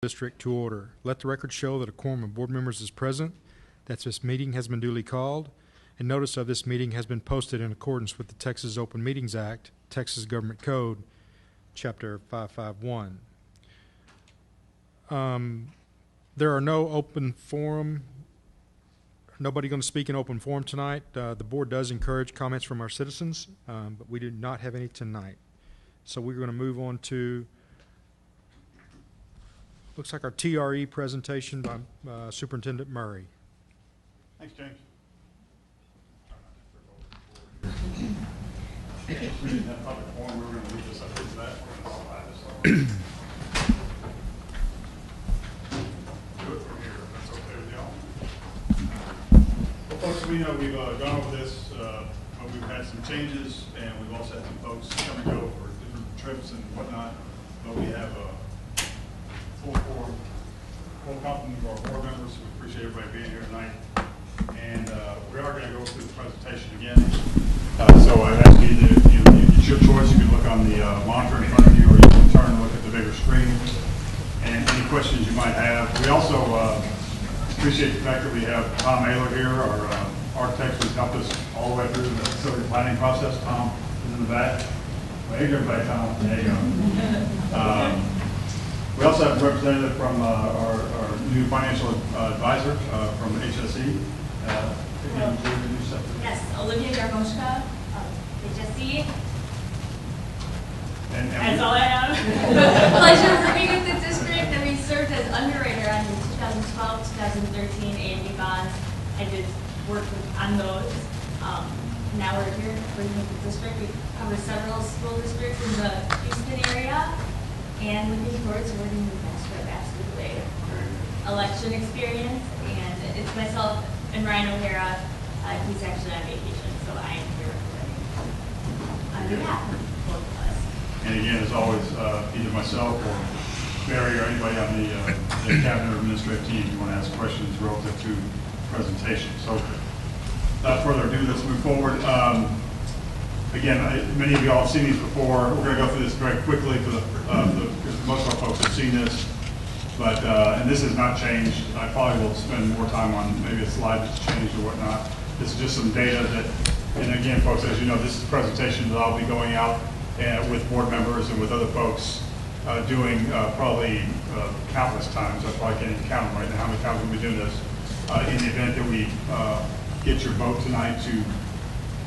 District to order. Let the record show that a quorum of board members is present, that this meeting has been duly called, and notice of this meeting has been posted in accordance with the Texas Open Meetings Act, Texas Government Code, Chapter 551. There are no open forum. Nobody going to speak in open forum tonight. The board does encourage comments from our citizens, but we do not have any tonight. So we're going to move on to looks like our TRE presentation by Superintendent Murray. Thanks, James. We didn't have public forum. We were going to leave this up to that. We're going to slide this on. Do it from here. If that's okay with y'all. Well, folks, we know we've gone over this, but we've had some changes, and we've also had some folks come and go for different trips and whatnot. But we have full complement of our board members. We appreciate everybody being here tonight. And we are going to go through the presentation again. So I'd ask you to, it's your choice. You can look on the monitor in front of you, or you can turn and look at the bigger screen. And any questions you might have. We also appreciate the fact that we have Tom Ayler here, our architect, who's helped us all the way through the facility planning process. Tom is in the back. Wave your back, Tom. There you go. We also have a representative from our new financial advisor from HSE. Yes, Olivia Garmoshka, HSE. That's all I have. Pleasure working with the district, and we served as underwriter on the 2012-2013 A&D bonds. I did work on those. Now we're here working with the district. We cover several school districts in the Houston area. And looking forward to working with Bastrop ISD election experience. And it's myself and Ryan O'Hara. He's actually on vacation, so I am here representing on behalf of both of us. And again, as always, either myself or Barry or anybody on the cabinet or administrative team, if you want to ask questions relative to the presentation. So without further ado, let's move forward. Again, many of you all have seen these before. We're going to go through this very quickly because most of our folks have seen this. But, and this has not changed. I probably will spend more time on maybe a slide that's changed or whatnot. This is just some data that, and again, folks, as you know, this is a presentation that I'll be going out with board members and with other folks doing probably countless times. I probably can't even count them right now, how many times we'll be doing this in the event that we get your vote tonight to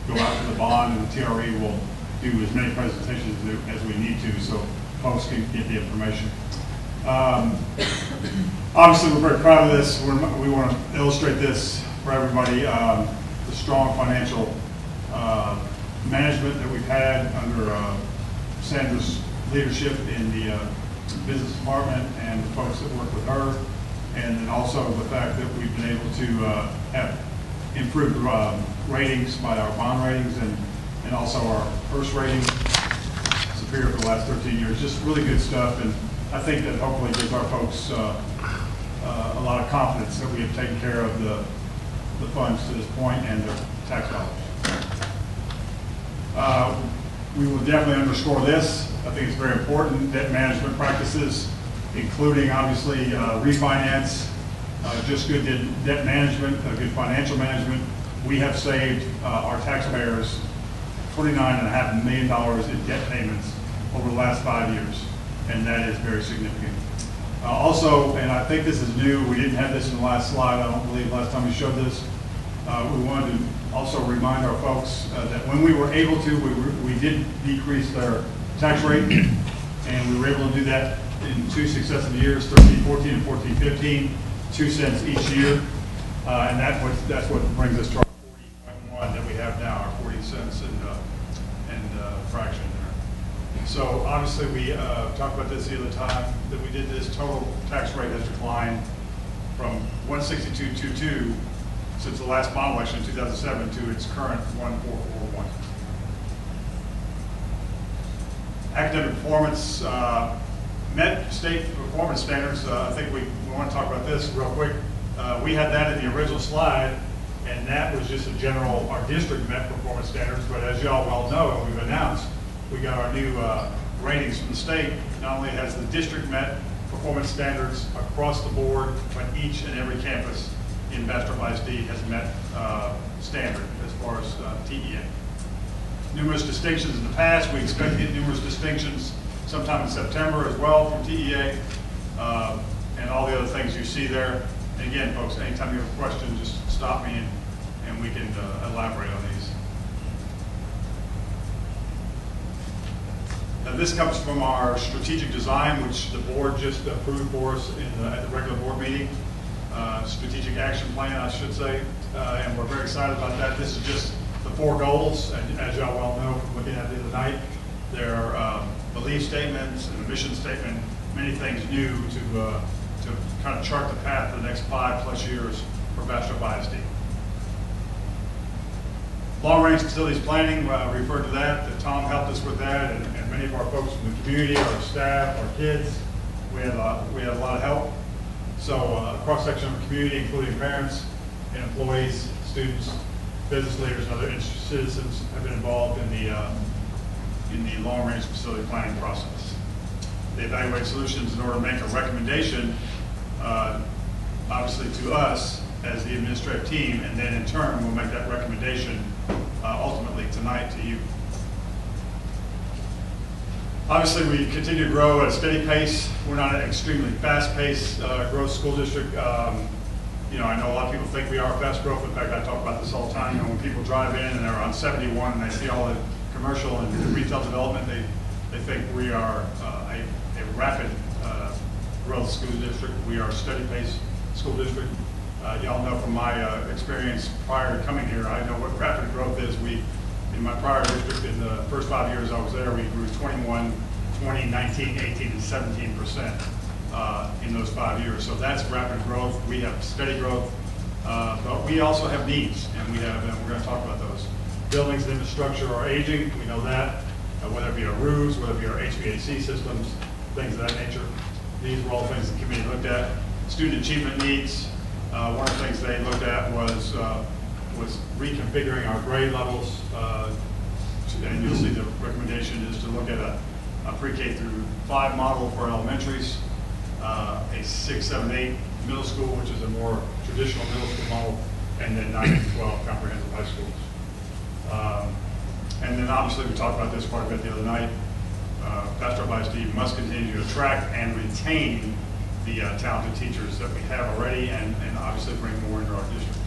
go out to the bond, and the TRE will do as many presentations as we need to so folks can get the information. Obviously, we're very proud of this. We want to illustrate this for everybody. The strong financial management that we've had under Sandra's leadership in the business department and the folks that work with her, and then also the fact that we've been able to have improved ratings by our bond ratings and also our first rating, superior for the last 13 years. Just really good stuff, and I think that hopefully gives our folks a lot of confidence that we have taken care of the funds to this point and the tax dollars. We will definitely underscore this. I think it's very important. Debt management practices, including obviously refinance, just good debt management, good financial management. We have saved our taxpayers $29.5 million in debt payments over the last 5 years, and that is very significant. Also, and I think this is new, we didn't have this in the last slide, I don't believe last time we showed this. We wanted to also remind our folks that when we were able to, we did decrease their tax rate, and we were able to do that in 2 successive years, 13-14 and 14-15. 2 cents each year, and that's what brings us to our 40.1 that we have now, our 40 cents and fraction there. So obviously we talked about this the other time that we did this. Total tax rate has declined from 162.22 since the last bond election in 2007 to its current 144.1. Academic performance. Met state performance standards. I think we want to talk about this real quick. We had that in the original slide, and that was just a general, our district met performance standards, but as y'all well know, and we've announced, we got our new ratings from the state. Not only has the district met performance standards across the board when each and every campus in Bastrop ISD has met standard as far as TEA. Numerous distinctions in the past. We expect to get numerous distinctions sometime in September as well from TEA, and all the other things you see there. And again, folks, anytime you have a question, just stop me and we can elaborate on these. Now, this comes from our strategic design, which the board just approved for us at the regular board meeting. Strategic action plan, I should say, and we're very excited about that. This is just the 4 goals, and as y'all well know from looking at it the other night, there are belief statements and a mission statement, many things new to kind of chart the path for the next 5+ years for Bastrop ISD. Long-range facilities planning, referred to that. Tom helped us with that, and many of our folks from the community, our staff, our kids, we had a lot of help. So a cross-section of the community, including parents and employees, students, business leaders, and other interested citizens have been involved in the long-range facility planning process. They evaluate solutions in order to make a recommendation, obviously to us as the administrative team, and then in turn we'll make that recommendation ultimately tonight to you. Obviously, we continue to grow at a steady pace. We're not an extremely fast-paced growth school district. You know, I know a lot of people think we are fast growth. In fact, I talk about this all the time. You know, when people drive in and they're on 71 and they see all the commercial and retail development, they think we are a rapid growth school district. We are a steady pace school district. Y'all know from my experience prior to coming here, I know what rapid growth is. In my prior district, in the first 5 years I was there, we grew 21, 20, 19, 18, and 17% in those 5 years. So that's rapid growth. We have steady growth, but we also have needs, and we're going to talk about those. Buildings and infrastructure are aging. We know that, whether it be our roofs, whether it be our HVAC systems, things of that nature. These were all things the committee looked at. Student achievement needs. One of the things they looked at was reconfiguring our grade levels, and you'll see the recommendation is to look at a pre-K through 5 model for elementaries, a 6, 7, 8 middle school, which is a more traditional middle school model, and then 9 and 12 comprehensive high schools. And then obviously we talked about this quite a bit the other night. Bastrop ISD must continue to attract and retain the talented teachers that we have already, and obviously bring more into our district.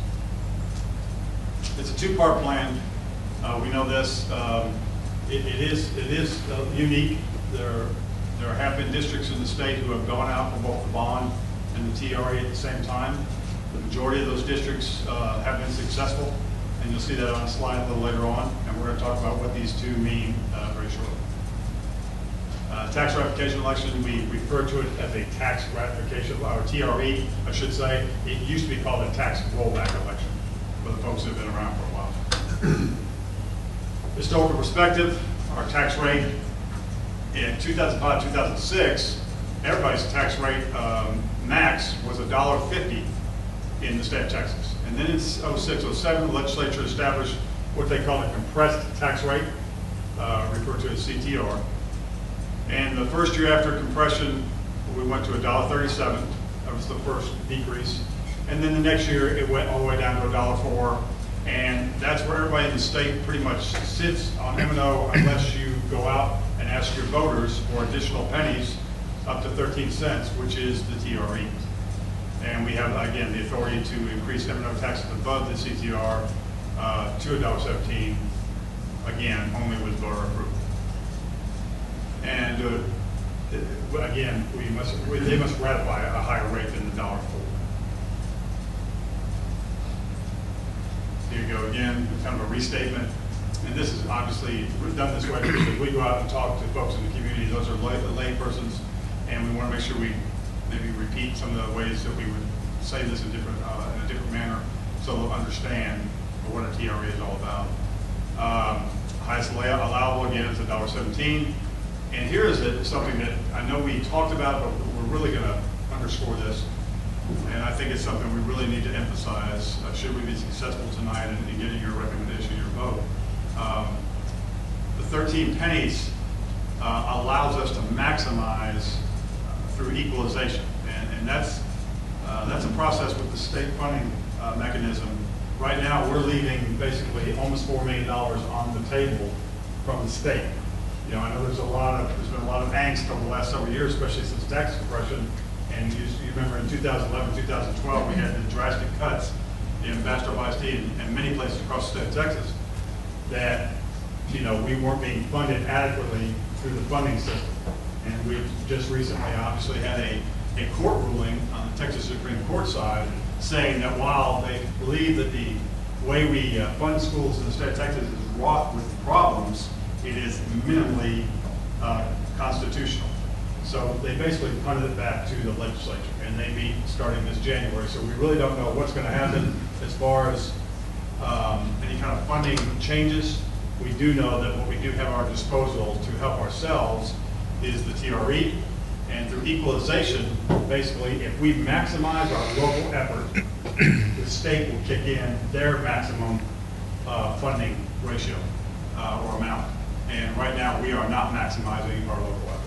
It's a 2-part plan. We know this. It is unique. There have been districts in the state who have gone out for both the bond and the TRE at the same time. The majority of those districts have been successful, and you'll see that on a slide a little later on, and we're going to talk about what these two mean very shortly. Tax ratification election, we refer to it as a tax ratification, or TRE, I should say. It used to be called a tax rollback election for the folks that have been around for a while. Historical perspective, our tax rate in 2005, 2006, everybody's tax rate max was $1.50 in the state of Texas. And then in 06, 07, the legislature established what they call a compressed tax rate, referred to as CTR. And the first year after compression, we went to $1.37. That was the first decrease. And then the next year, it went all the way down to $1.04. And that's where everybody in the state pretty much sits on M&O unless you go out and ask your voters for additional pennies up to 13 cents, which is the TRE. And we have, again, the authority to increase M&O taxes above the CTR to $1.17, again, only with voter approval. And again, they must ratify a higher rate than the $1.04. Here you go again, kind of a restatement. And this is obviously done this way because we go out and talk to folks in the community. Those are lay persons, and we want to make sure we maybe repeat some of the ways that we would say this in a different manner, so they'll understand what a TRE is all about. Highest allowable again is $1.17. And here is something that I know we talked about, but we're really going to underscore this. And I think it's something we really need to emphasize, should we be successful tonight in getting your recommendation, your vote. The 13 pennies allows us to maximize through equalization. And that's a process with the state funding mechanism. Right now, we're leaving basically almost $4 million on the table from the state. You know, I know there's been a lot of angst over the last several years, especially since tax compression. And you remember in 2011, 2012, we had the drastic cuts in Bastrop ISD and many places across the state of Texas that, you know, we weren't being funded adequately through the funding system. And we've just recently obviously had a court ruling on the Texas Supreme Court side saying that while they believe that the way we fund schools in the state of Texas is wrought with problems, it is minimally constitutional. So they basically punted it back to the legislature, and they meet starting this January. So we really don't know what's going to happen as far as any kind of funding changes. We do know that what we do have at our disposal to help ourselves is the TRE, and through equalization, basically, if we maximize our local effort, the state will kick in their maximum funding ratio or amount. And right now, we are not maximizing our local effort.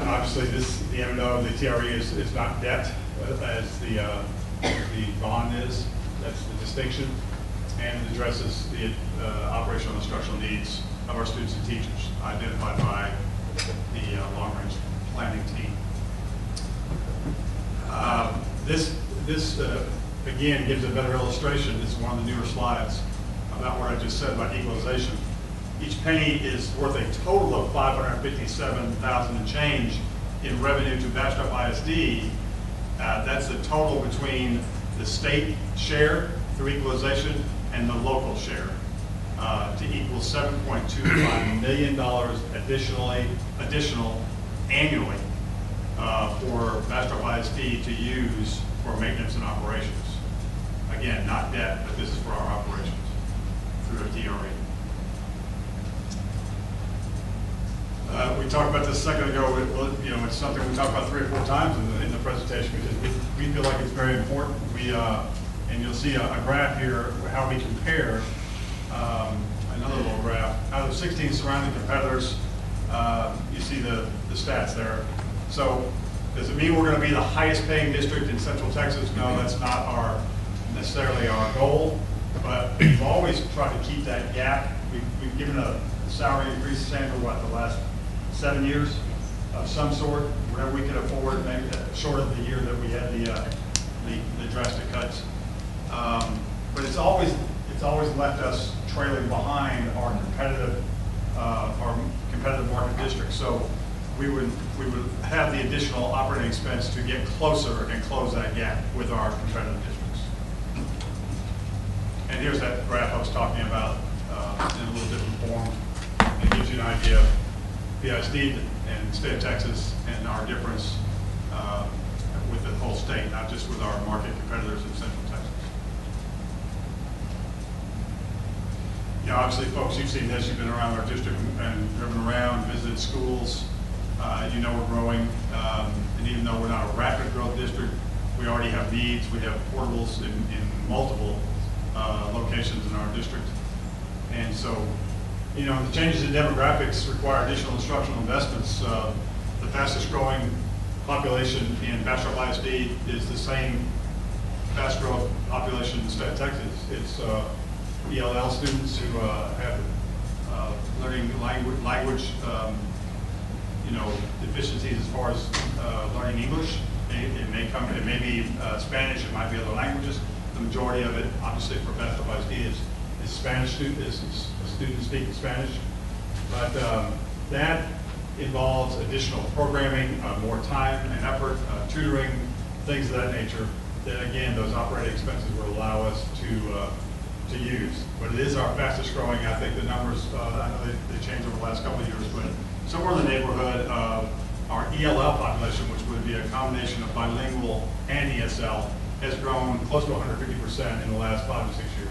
Obviously, the M&O, the TRE is not debt as the bond is. That's the distinction, and it addresses the operational instructional needs of our students and teachers identified by the long-range planning team. This again gives a better illustration. This is one of the newer slides about what I just said about equalization. Each penny is worth a total of $557,000 and change in revenue to Bastrop ISD. That's the total between the state share through equalization and the local share to equal $7.25 million additional annually for Bastrop ISD to use for maintenance and operations. Again, not debt, but this is for our operations through a DRE. We talked about this a second ago. It's something we talked about 3 or 4 times in the presentation because we feel like it's very important. And you'll see a graph here how we compare. Another little graph. Out of 16 surrounding competitors, you see the stats there. So does it mean we're going to be the highest paying district in Central Texas? No, that's not necessarily our goal, but we've always tried to keep that gap. We've given a salary increase, Sandra, the last 7 years of some sort, whatever we could afford, maybe short of the year that we had the drastic cuts. But it's always left us trailing behind our competitive market district. So we would have the additional operating expense to get closer and close that gap with our competitive districts. And here's that graph I was talking about in a little different form. It gives you an idea of BISD and the state of Texas and our difference with the whole state, not just with our market competitors in Central Texas. You know, obviously, folks, you've seen this. You've been around our district and driven around, visited schools. You know we're growing, and even though we're not a rapid growth district, we already have needs. We have portables in multiple locations in our district. And so, you know, the changes in demographics require additional instructional investments. The fastest growing population in Bastrop ISD is the same fast growth population in the state of Texas. It's ELL students who have learning language deficiencies as far as learning English. It may be Spanish, it might be other languages. The majority of it, obviously, for Bastrop ISD is Spanish students, is students speaking Spanish. But that involves additional programming, more time and effort, tutoring, things of that nature, that again, those operating expenses will allow us to use. But it is our fastest growing. I think the numbers, I know they changed over the last couple of years, but somewhere in the neighborhood of our ELL population, which would be a combination of bilingual and ESL, has grown close to 150% in the last 5 to 6 years.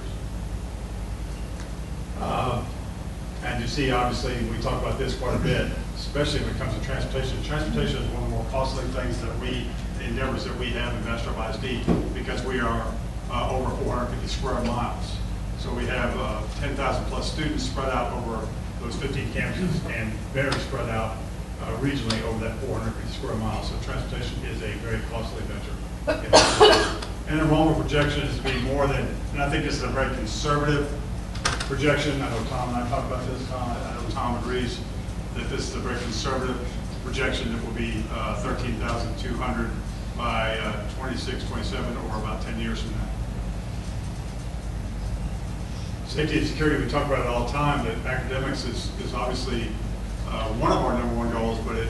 And you see, obviously, we talk about this quite a bit, especially when it comes to transportation. Transportation is one of the more costly things endeavors that we have in Bastrop ISD, because we are over 450 square miles. So we have 10,000 plus students spread out over those 15 campuses, and very spread out regionally over that 400 square miles. So transportation is a very costly venture. And enrollment projection is to be more than, and I think this is a very conservative projection. I know Tom and I talked about this. I know Tom agrees that this is a very conservative projection that will be 13,200 by 26, 27, or about 10 years from now. Safety and security, we talk about it all the time, that academics is obviously one of our #1 goals, but it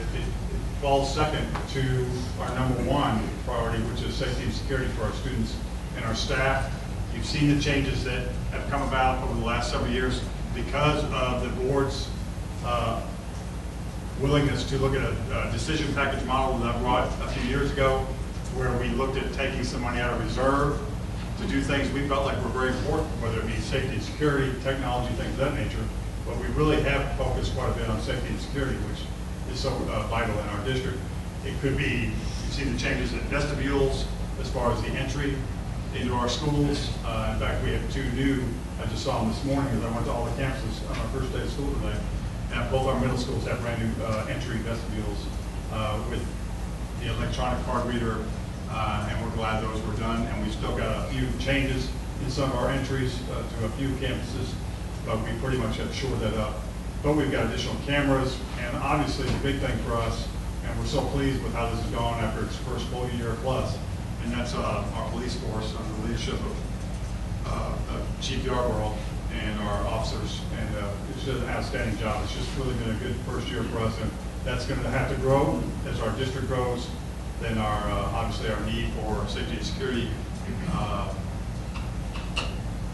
falls second to our #1 priority, which is safety and security for our students and our staff. You've seen the changes that have come about over the last several years because of the board's willingness to look at a decision package model that I brought a few years ago, where we looked at taking some money out of reserve to do things we felt like were very important, whether it be safety and security, technology, things of that nature. But we really have focused quite a bit on safety and security, which is so vital in our district. It could be, you've seen the changes in vestibules as far as the entry into our schools. In fact, we have 2 new, I just saw them this morning as I went to all the campuses on our first day of school today. And both our middle schools have brand new entry vestibules with the electronic card reader, and we're glad those were done. And we've still got a few changes in some of our entries to a few campuses, but we pretty much have shored that up. But we've got additional cameras, and obviously the big thing for us, and we're so pleased with how this has gone after its first full year plus, and that's our police force under the leadership of Chief Yarborough and our officers, and it's just an outstanding job. It's just really been a good first year for us, and that's going to have to grow as our district grows. Then our obviously our need for safety and security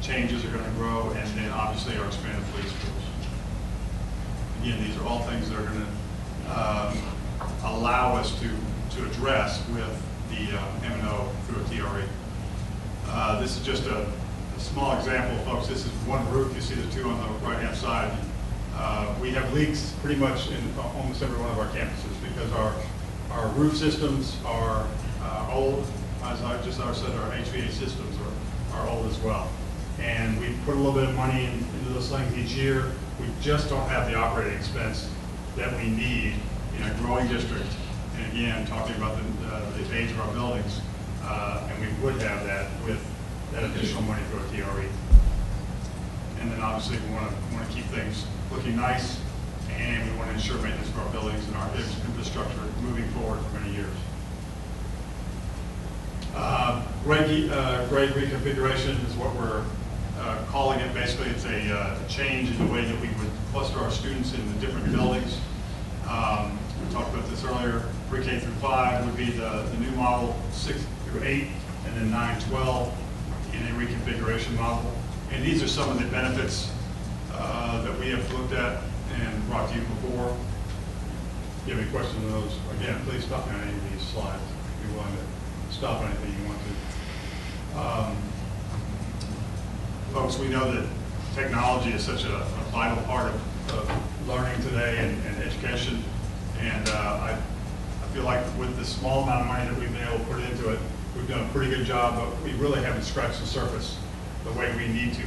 changes are going to grow, and then obviously our expanded police force. Again, these are all things that are going to allow us to address with the M&O through a TRE. This is just a small example, folks. This is one roof. You see the 2 on the right-hand side. We have leaks pretty much in almost every one of our campuses because our roof systems are old. As I just said, our HVAC systems are old as well. And we put a little bit of money into those things each year. We just don't have the operating expense that we need in a growing district. And again, talking about the age of our buildings, and we would have that with that additional money for a TRE. And then obviously we want to keep things looking nice, and we want to ensure maintenance for our buildings and our infrastructure moving forward for many years. Grade reconfiguration is what we're calling it. Basically, it's a change in the way that we would cluster our students in the different buildings. We talked about this earlier. Pre-K through 5 would be the new model, 6 through 8, and then 9, 12 in a reconfiguration model. And these are some of the benefits that we have looked at and brought to you before. If you have any questions on those, again, please stop me on any of these slides. If you're willing to stop anything you want to. Folks, we know that technology is such a vital part of learning today and education. And I feel like with the small amount of money that we've been able to put into it, we've done a pretty good job, but we really haven't scratched the surface the way we need to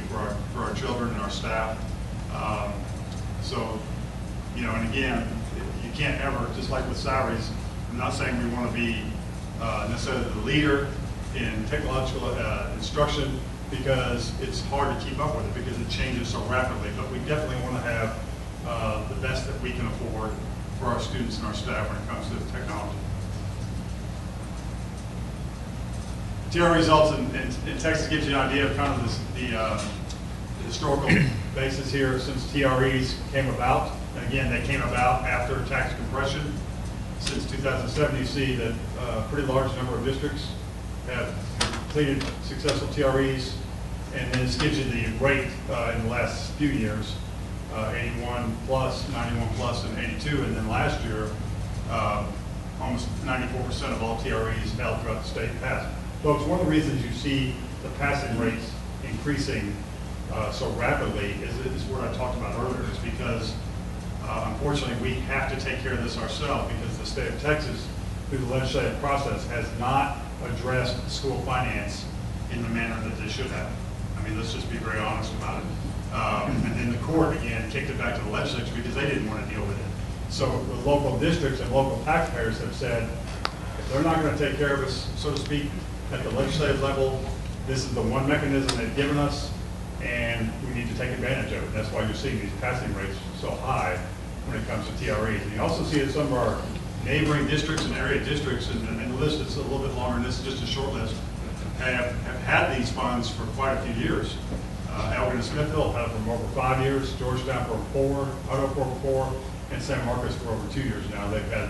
for our children and our staff. So, you know, and again, you can't ever, just like with salaries, I'm not saying we want to be necessarily the leader in technological instruction, because it's hard to keep up with it because it changes so rapidly, but we definitely want to have the best that we can afford for our students and our staff when it comes to technology. TR results in Texas gives you an idea of kind of the historical basis here since TREs came about. And again, they came about after tax compression. Since 2007, you see that a pretty large number of districts have completed successful TREs. And then this gives you the rate in the last few years, 81 plus, 91 plus, and 82. And then last year, almost 94% of all TREs held throughout the state passed. Folks, one of the reasons you see the passing rates increasing so rapidly is what I talked about earlier, is because unfortunately we have to take care of this ourselves, because the state of Texas, through the legislative process, has not addressed school finance in the manner that they should have. I mean, let's just be very honest about it. And then the court, again, kicked it back to the legislature because they didn't want to deal with it. So the local districts and local taxpayers have said, if they're not going to take care of us, so to speak, at the legislative level, this is the one mechanism they've given us, and we need to take advantage of it. That's why you're seeing these passing rates so high when it comes to TREs. And you also see that some of our neighboring districts and area districts, and the list is a little bit longer, and this is just a short list, have had these funds for quite a few years. Elgin and Smithville have had it for over 5 years, Georgetown for 4, Otoe for 4, and San Marcos for over 2 years now. They've had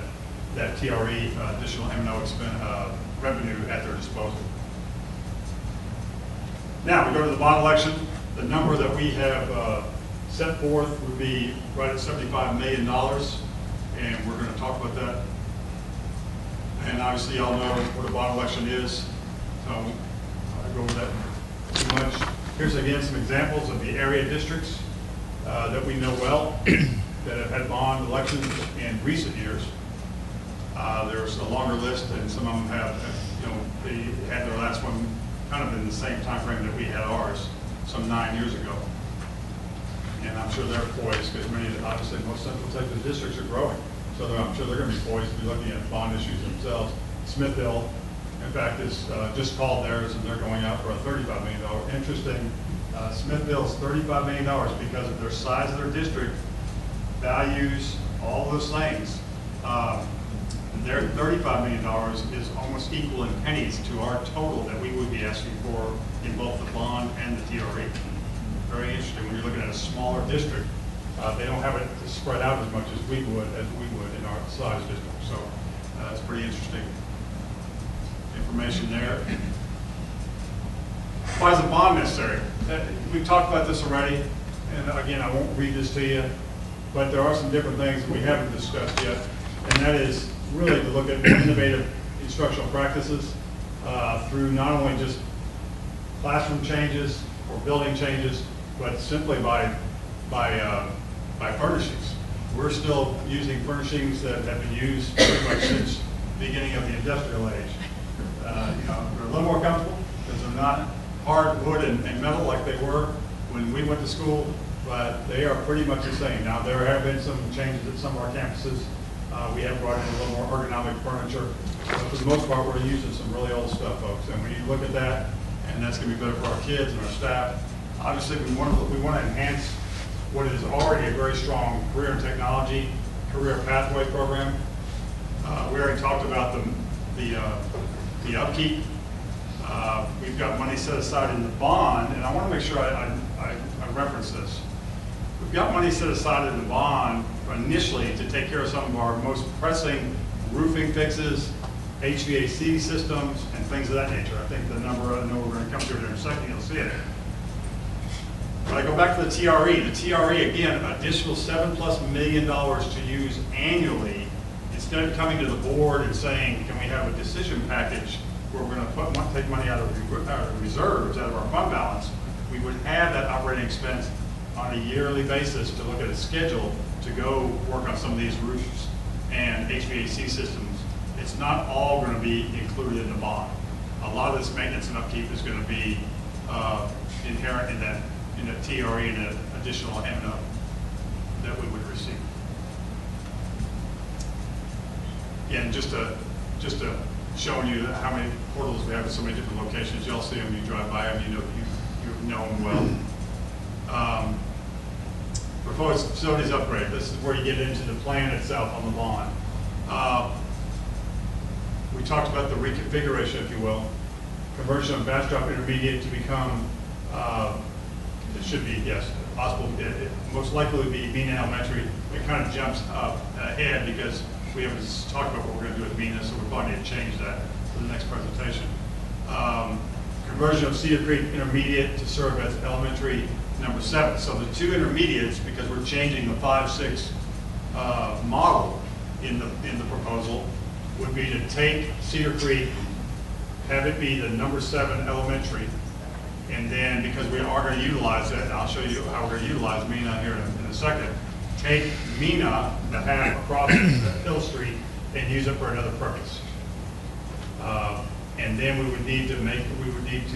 that TRE additional M&O revenue at their disposal. Now we go to the bond election. The number that we have set forth would be right at $75 million, and we're going to talk about that. And obviously y'all know what a bond election is, so I won't go over that too much. Here's again some examples of the area districts that we know well that have had bond elections in recent years. There's a longer list, and some of them have, they had their last one kind of in the same time frame that we had ours, some 9 years ago. And I'm sure they're poised because obviously most Central Texas districts are growing. So I'm sure they're going to be poised to be looking at bond issues themselves. Smithville, in fact, is just called theirs, and they're going out for a $35 million. Interesting, Smithville's $35 million because of their size of their district, values, all those things. Their $35 million is almost equal in pennies to our total that we would be asking for in both the bond and the TRE. Very interesting when you're looking at a smaller district. They don't have it spread out as much as we would in our size district. So that's pretty interesting information there. Why is a bond necessary? We've talked about this already, and again, I won't read this to you, but there are some different things that we haven't discussed yet, and that is really to look at innovative instructional practices through not only just classroom changes or building changes, but simply by furnishings. We're still using furnishings that have been used pretty much since the beginning of the industrial age. They're a little more comfortable because they're not hard wood and metal like they were when we went to school, but they are pretty much the same. Now, there have been some changes at some of our campuses. We have brought in a little more ergonomic furniture, but for the most part, we're using some really old stuff, folks. And when you look at that, and that's going to be better for our kids and our staff. Obviously, we want to enhance what is already a very strong career in technology, career pathway program. We already talked about the upkeep. We've got money set aside in the bond, and I want to make sure I reference this. We've got money set aside in the bond initially to take care of some of our most pressing roofing fixes, HVAC systems, and things of that nature. I think the number, I know we're going to come to it in a second, you'll see it. But I go back to the TRE. The TRE, again, additional $7+ million to use annually. Instead of coming to the board and saying, can we have a decision package where we're going to take money out of reserves, out of our fund balance, we would have that operating expense on a yearly basis to look at a schedule to go work on some of these roofs and HVAC systems. It's not all going to be included in the bond. A lot of this maintenance and upkeep is going to be inherent in the TRE and the additional M&O that we would receive. Again, just to showing you how many portals we have in so many different locations. Y'all see them, you drive by them, you know them well. Proposed facilities upgrade. This is where you get into the plan itself on the bond. We talked about the reconfiguration, if you will. Conversion of Bastrop Intermediate to become, it should be, yes, possible. It most likely would be Mina Elementary. It kind of jumps up ahead because we haven't talked about what we're going to do with Mina, so we're probably need to change that for the next presentation. Conversion of Cedar Creek Intermediate to serve as elementary number 7. So the two intermediates, because we're changing the 5-6 model in the proposal, would be to take Cedar Creek, have it be the number 7 elementary, and then because we are going to utilize it, and I'll show you how we're going to utilize Mina here in a second, take Mina, the half across Hill Street, and use it for another purpose. And then we would need to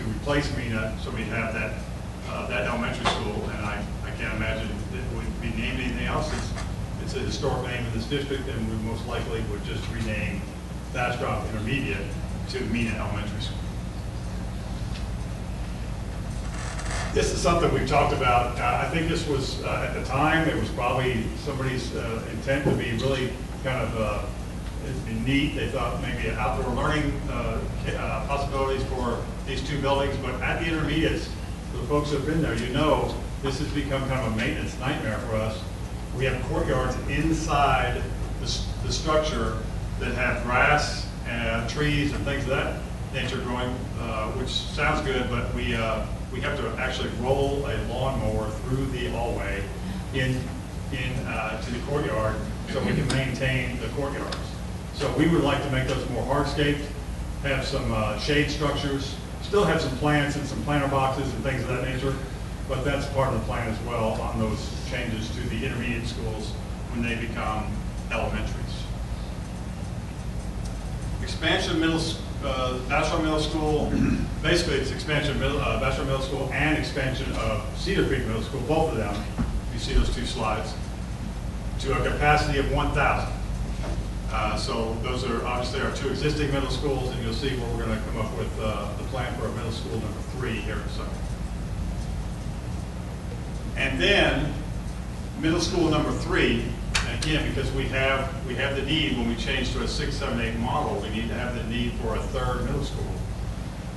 replace Mina, so we have that elementary school, and I can't imagine that it would be named anything else. It's a historic name in this district, and we most likely would just rename Bastrop Intermediate to Mena Elementary School. This is something we've talked about. I think this was, at the time, it was probably somebody's intent to be really kind of it'd be neat. They thought maybe outdoor learning possibilities for these two buildings, but at the intermediates, for the folks who have been there, you know, this has become kind of a maintenance nightmare for us. We have courtyards inside the structure that have grass and trees and things of that nature growing, which sounds good, but we have to actually roll a lawnmower through the hallway to the courtyard so we can maintain the courtyards. So we would like to make those more hardscaped, have some shade structures, still have some plants and some planter boxes and things of that nature, but that's part of the plan as well on those changes to the intermediate schools when they become elementaries. Expansion Bastrop Middle School, basically it's expansion of Bastrop Middle School and expansion of Cedar Creek Middle School, both of them, you see those two slides, to a capacity of 1,000. So those are obviously our two existing middle schools, and you'll see where we're going to come up with the plan for a middle school number 3 here in a second. And then middle school number 3, and again, because we have the need when we change to a 6, 7, 8 model, we need to have the need for a third middle school.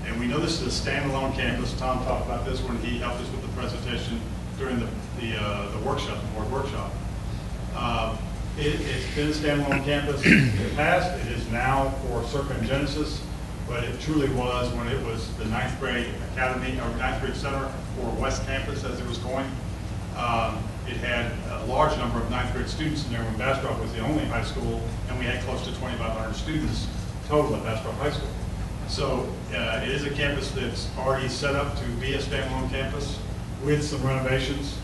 And we know this is a standalone campus. Tom talked about this when he helped us with the presentation during the workshop, the board workshop. It's been a standalone campus in the past. It is now for Circa and Genesis, but it truly was when it was the 9th grade academy or 9th grade center for West Campus as it was going. It had a large number of 9th grade students in there when Bastrop was the only high school, and we had close to 2,500 students total at Bastrop High School. So it is a campus that's already set up to be a standalone campus with some renovations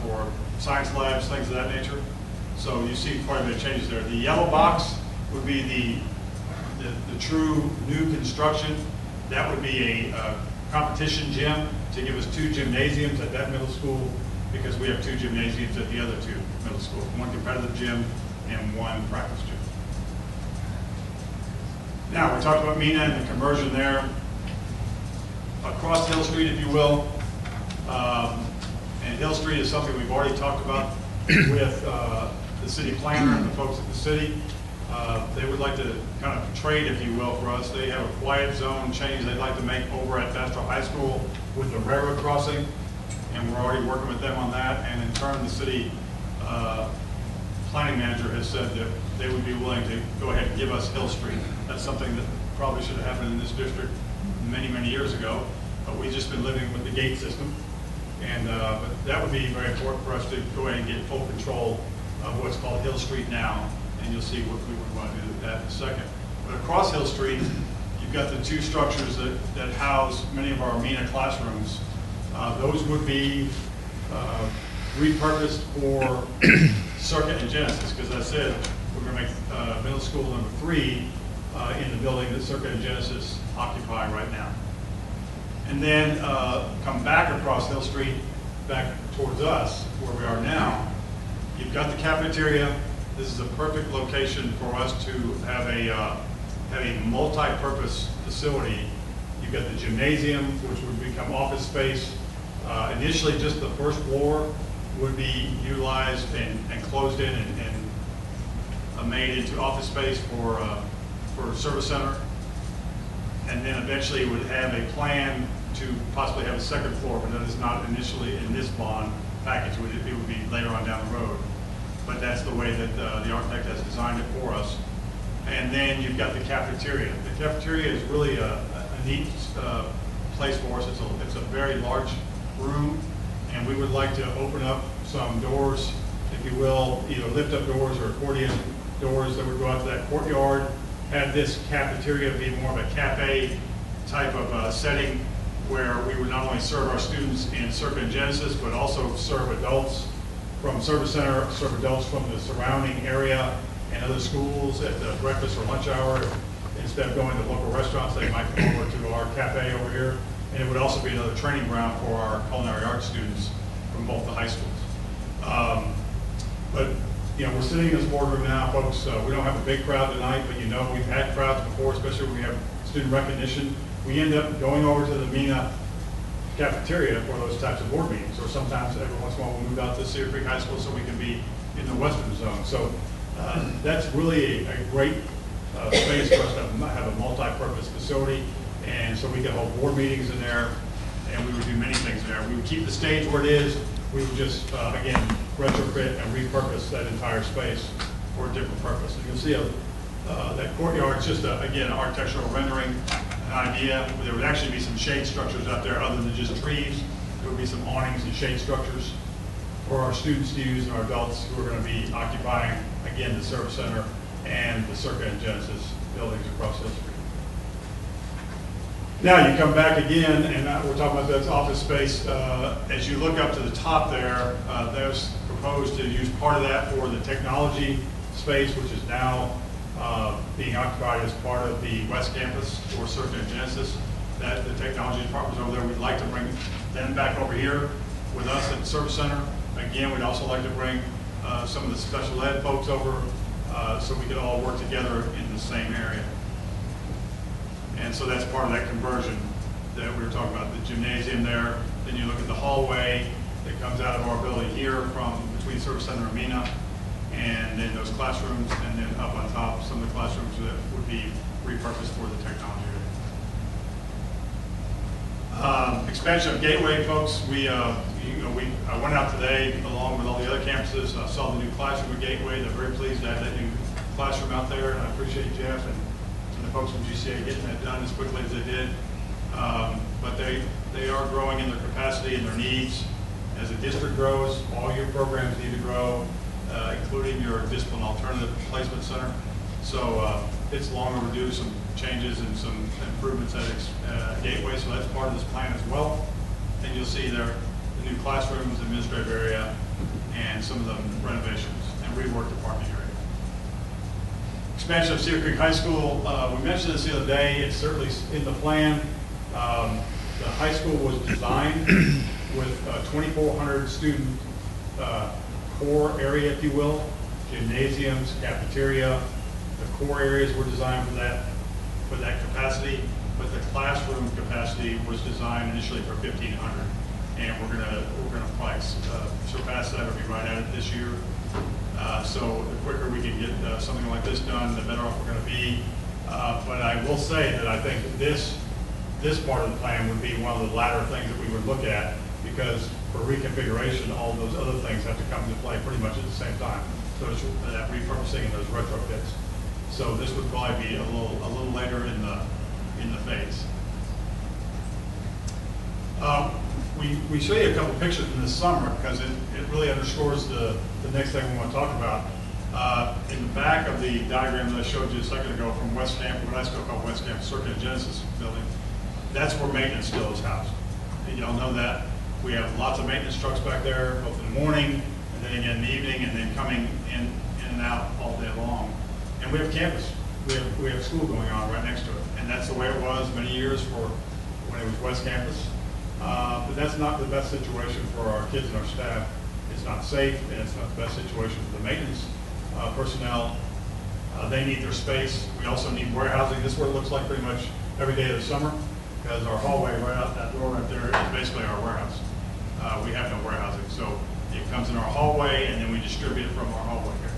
for science labs, things of that nature. So you see quite a bit of changes there. The yellow box would be the true new construction. That would be a competition gym to give us 2 gymnasiums at that middle school, because we have 2 gymnasiums at the other 2 middle schools, 1 competitive gym and 1 practice gym. Now, we talked about Mena and the conversion there. Across Hill Street, if you will, and Hill Street is something we've already talked about with the city planner and the folks at the city. They would like to kind of trade, if you will, for us. They have a quiet zone change they'd like to make over at Bastrop High School with the railroad crossing, and we're already working with them on that. And in turn, the city planning manager has said that they would be willing to go ahead and give us Hill Street. That's something that probably should have happened in this district many, many years ago, but we've just been living with the gate system. And but that would be very important for us to go ahead and get full control of what's called Hill Street now, and you'll see what we would want to do with that in a second. But across Hill Street, you've got the 2 structures that house many of our Mena classrooms. Those would be repurposed for Circa and Genesis, because as I said, we're going to make middle school number 3 in the building that Circa and Genesis occupy right now. And then come back across Hill Street, back towards us, where we are now. You've got the cafeteria. This is a perfect location for us to have a multi-purpose facility. You've got the gymnasium, which would become office space. Initially, just the first floor would be utilized and closed in and made into office space for service center. And then eventually would have a plan to possibly have a second floor, but that is not initially in this bond package. It would be later on down the road. But that's the way that the architect has designed it for us. And then you've got the cafeteria. The cafeteria is really a neat place for us. It's a very large room, and we would like to open up some doors, if you will, either lift up doors or accordion doors that would go out to that courtyard. Have this cafeteria be more of a cafe type of setting, where we would not only serve our students in Circa and Genesis, but also serve adults from Service Center, serve adults from the surrounding area and other schools at the breakfast or lunch hour. Instead of going to local restaurants, they might come over to our cafe over here. And it would also be another training ground for our culinary arts students from both the high schools. But you know, we're sitting in this boardroom now, folks. We don't have a big crowd tonight, but you know, we've had crowds before, especially when we have student recognition. We end up going over to the MENA cafeteria for those types of board meetings, or sometimes every once in a while we'll move out to Cedar Creek High School so we can be in the western zone. So that's really a great space for us to have a multi-purpose facility, and so we can hold board meetings in there, and we would do many things there. We would keep the stage where it is. We would just, again, retrofit and repurpose that entire space for a different purpose. And you'll see that courtyard is just, again, an architectural rendering, an idea. There would actually be some shade structures out there other than just trees. There would be some awnings and shade structures for our students to use and our adults who are going to be occupying, again, the Service Center and the Circa and Genesis buildings across Hill Street. Now you come back again, and we're talking about this office space. As you look up to the top there, there's proposed to use part of that for the technology space, which is now being occupied as part of the West Campus for Circa and Genesis. That the technology department's over there. We'd like to bring them back over here with us at the Service Center. Again, we'd also like to bring some of the special ed folks over so we could all work together in the same area. And so that's part of that conversion that we were talking about, the gymnasium there. Then you look at the hallway that comes out of our building here from between Service Center and MENA, and then those classrooms, and then up on top, some of the classrooms that would be repurposed for the technology. Expansion of Gateway, folks. I went out today along with all the other campuses. I saw the new classroom at Gateway. They're very pleased to have that new classroom out there, and I appreciate Jeff and the folks from GCA getting that done as quickly as they did. But they are growing in their capacity and their needs. As the district grows, all your programs need to grow, including your discipline alternative placement center. So it's long overdue, some changes and some improvements at Gateway, so that's part of this plan as well. And you'll see there the new classrooms, administrative area, and some of the renovations and rework the parking area. Expansion of Cedar Creek High School, we mentioned this the other day. It's certainly in the plan. The high school was designed with a 2,400 student core area, if you will, gymnasiums, cafeteria. The core areas were designed for that capacity, but the classroom capacity was designed initially for 1,500, and we're gonna probably surpass that or be right at it this year. So the quicker we can get something like this done, the better off we're going to be. But I will say that I think that this part of the plan would be one of the latter things that we would look at, because for reconfiguration, all those other things have to come into play pretty much at the same time. So it's that repurposing and those retrofits. So this would probably be a little later in the phase. We show you a couple pictures from this summer because it really underscores the next thing we want to talk about. In the back of the diagram that I showed you a second ago from West Camp, what I still call West Camp Circuit and Genesis building, that's where maintenance still is housed. And y'all know that. We have lots of maintenance trucks back there, both in the morning and then again in the evening, and then coming in and out all day long. And we have campus. We have school going on right next to it. And that's the way it was many years for when it was West Campus. But that's not the best situation for our kids and our staff. It's not safe, and it's not the best situation for the maintenance personnel. They need their space. We also need warehousing. This is what it looks like pretty much every day of the summer, because our hallway right out that door right there is basically our warehouse. We have no warehousing, so it comes in our hallway, and then we distribute it from our hallway here.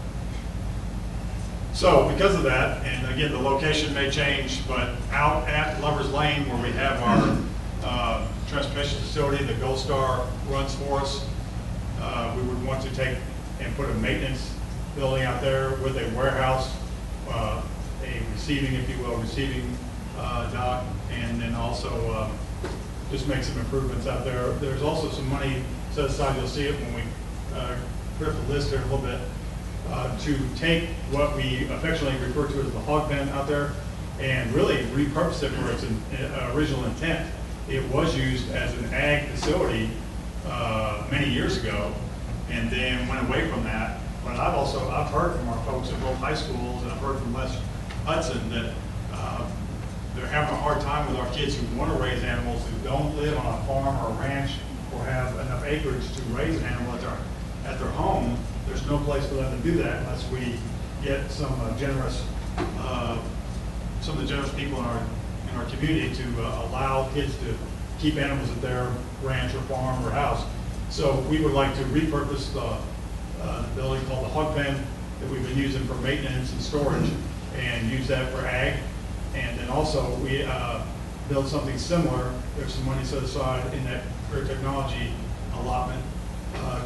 So because of that, and again, the location may change, but out at Lover's Lane, where we have our transportation facility, the Gold Star runs for us, we would want to take and put a maintenance building out there with a warehouse, a receiving, if you will, receiving dock, and then also just make some improvements out there. There's also some money set aside, you'll see it when we put up the list here in a little bit, to take what we affectionately refer to as the hog pen out there and really repurpose it for its original intent. It was used as an ag facility many years ago, and then went away from that. But I've heard from our folks at both high schools, and I've heard from Les Hudson that they're having a hard time with our kids who want to raise animals, who don't live on a farm or a ranch, or have enough acreage to raise an animal at their home, there's no place for them to do that unless we get some of the generous people in our community to allow kids to keep animals at their ranch or farm or house. So we would like to repurpose the building called the hog pen that we've been using for maintenance and storage, and use that for ag. And then also we build something similar. There's some money set aside in that career technology allotment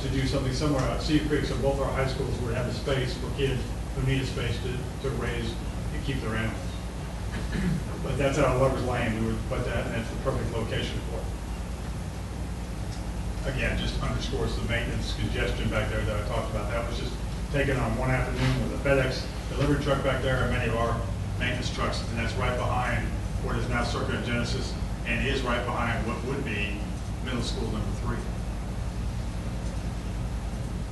to do something similar at Cedar Creek, so both our high schools would have a space for kids who need a space to raise and keep their animals. But that's out of Lover's Lane. We would put that, and that's the perfect location for it. Again, just underscores the maintenance congestion back there that I talked about. That was just taken on one afternoon with a FedEx delivery truck back there and many of our maintenance trucks, and that's right behind what is now Circuit Genesis, and is right behind what would be middle school number 3.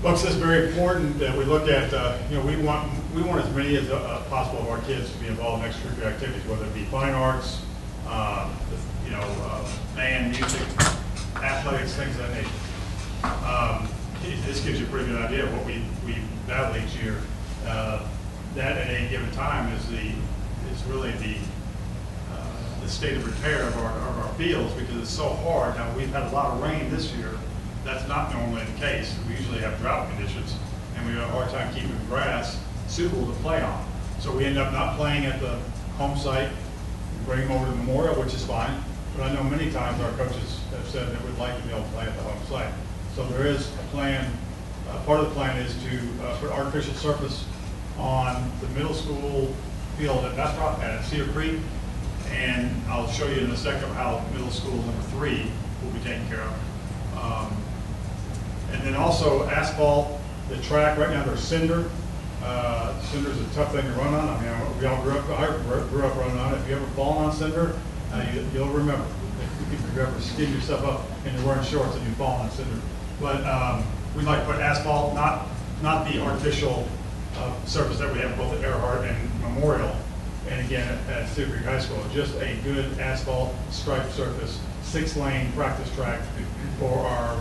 Folks, it's very important that we look at, we want as many as possible of our kids to be involved in extracurricular activities, whether it be fine arts, band, music, athletics, things of that nature. This gives you a pretty good idea of what we battle each year. That at any given time is really the state of repair of our fields, because it's so hard. Now, we've had a lot of rain this year. That's not normally the case. We usually have drought conditions, and we have a hard time keeping grass suitable to play on. So we end up not playing at the home site. We bring them over to the memorial, which is fine. But I know many times our coaches have said they would like to be able to play at the home site. So there is a plan. Part of the plan is to put artificial surface on the middle school field at Bastrop at Cedar Creek. And I'll show you in a second how middle school number 3 will be taken care of. And then also asphalt the track. Right now there's cinder. Cinder's a tough thing to run on. I mean, we all grew up running on it. If you ever fall on cinder, you'll remember. If you ever skin yourself up and you're wearing shorts and you fall on cinder. But we'd like to put asphalt, not the artificial surface that we have both at Earhart and Memorial, and again at Cedar Creek High School. Just a good asphalt striped surface, 6-lane practice track for our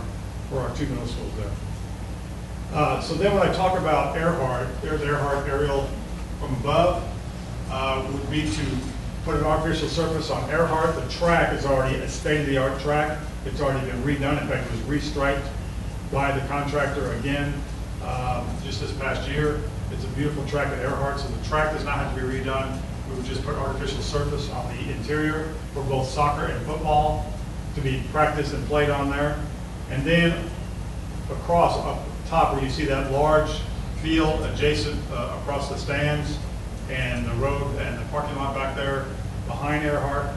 2 middle schools there. So then when I talk about Earhart, there's Earhart aerial from above, would be to put an artificial surface on Earhart. The track is already a state-of-the-art track. It's already been redone. In fact, it was restriped by the contractor again just this past year. It's a beautiful track at Earhart, so the track does not have to be redone. We would just put artificial surface on the interior for both soccer and football to be practiced and played on there. And then across up top where you see that large field adjacent across the stands and the road and the parking lot back there behind Earhart,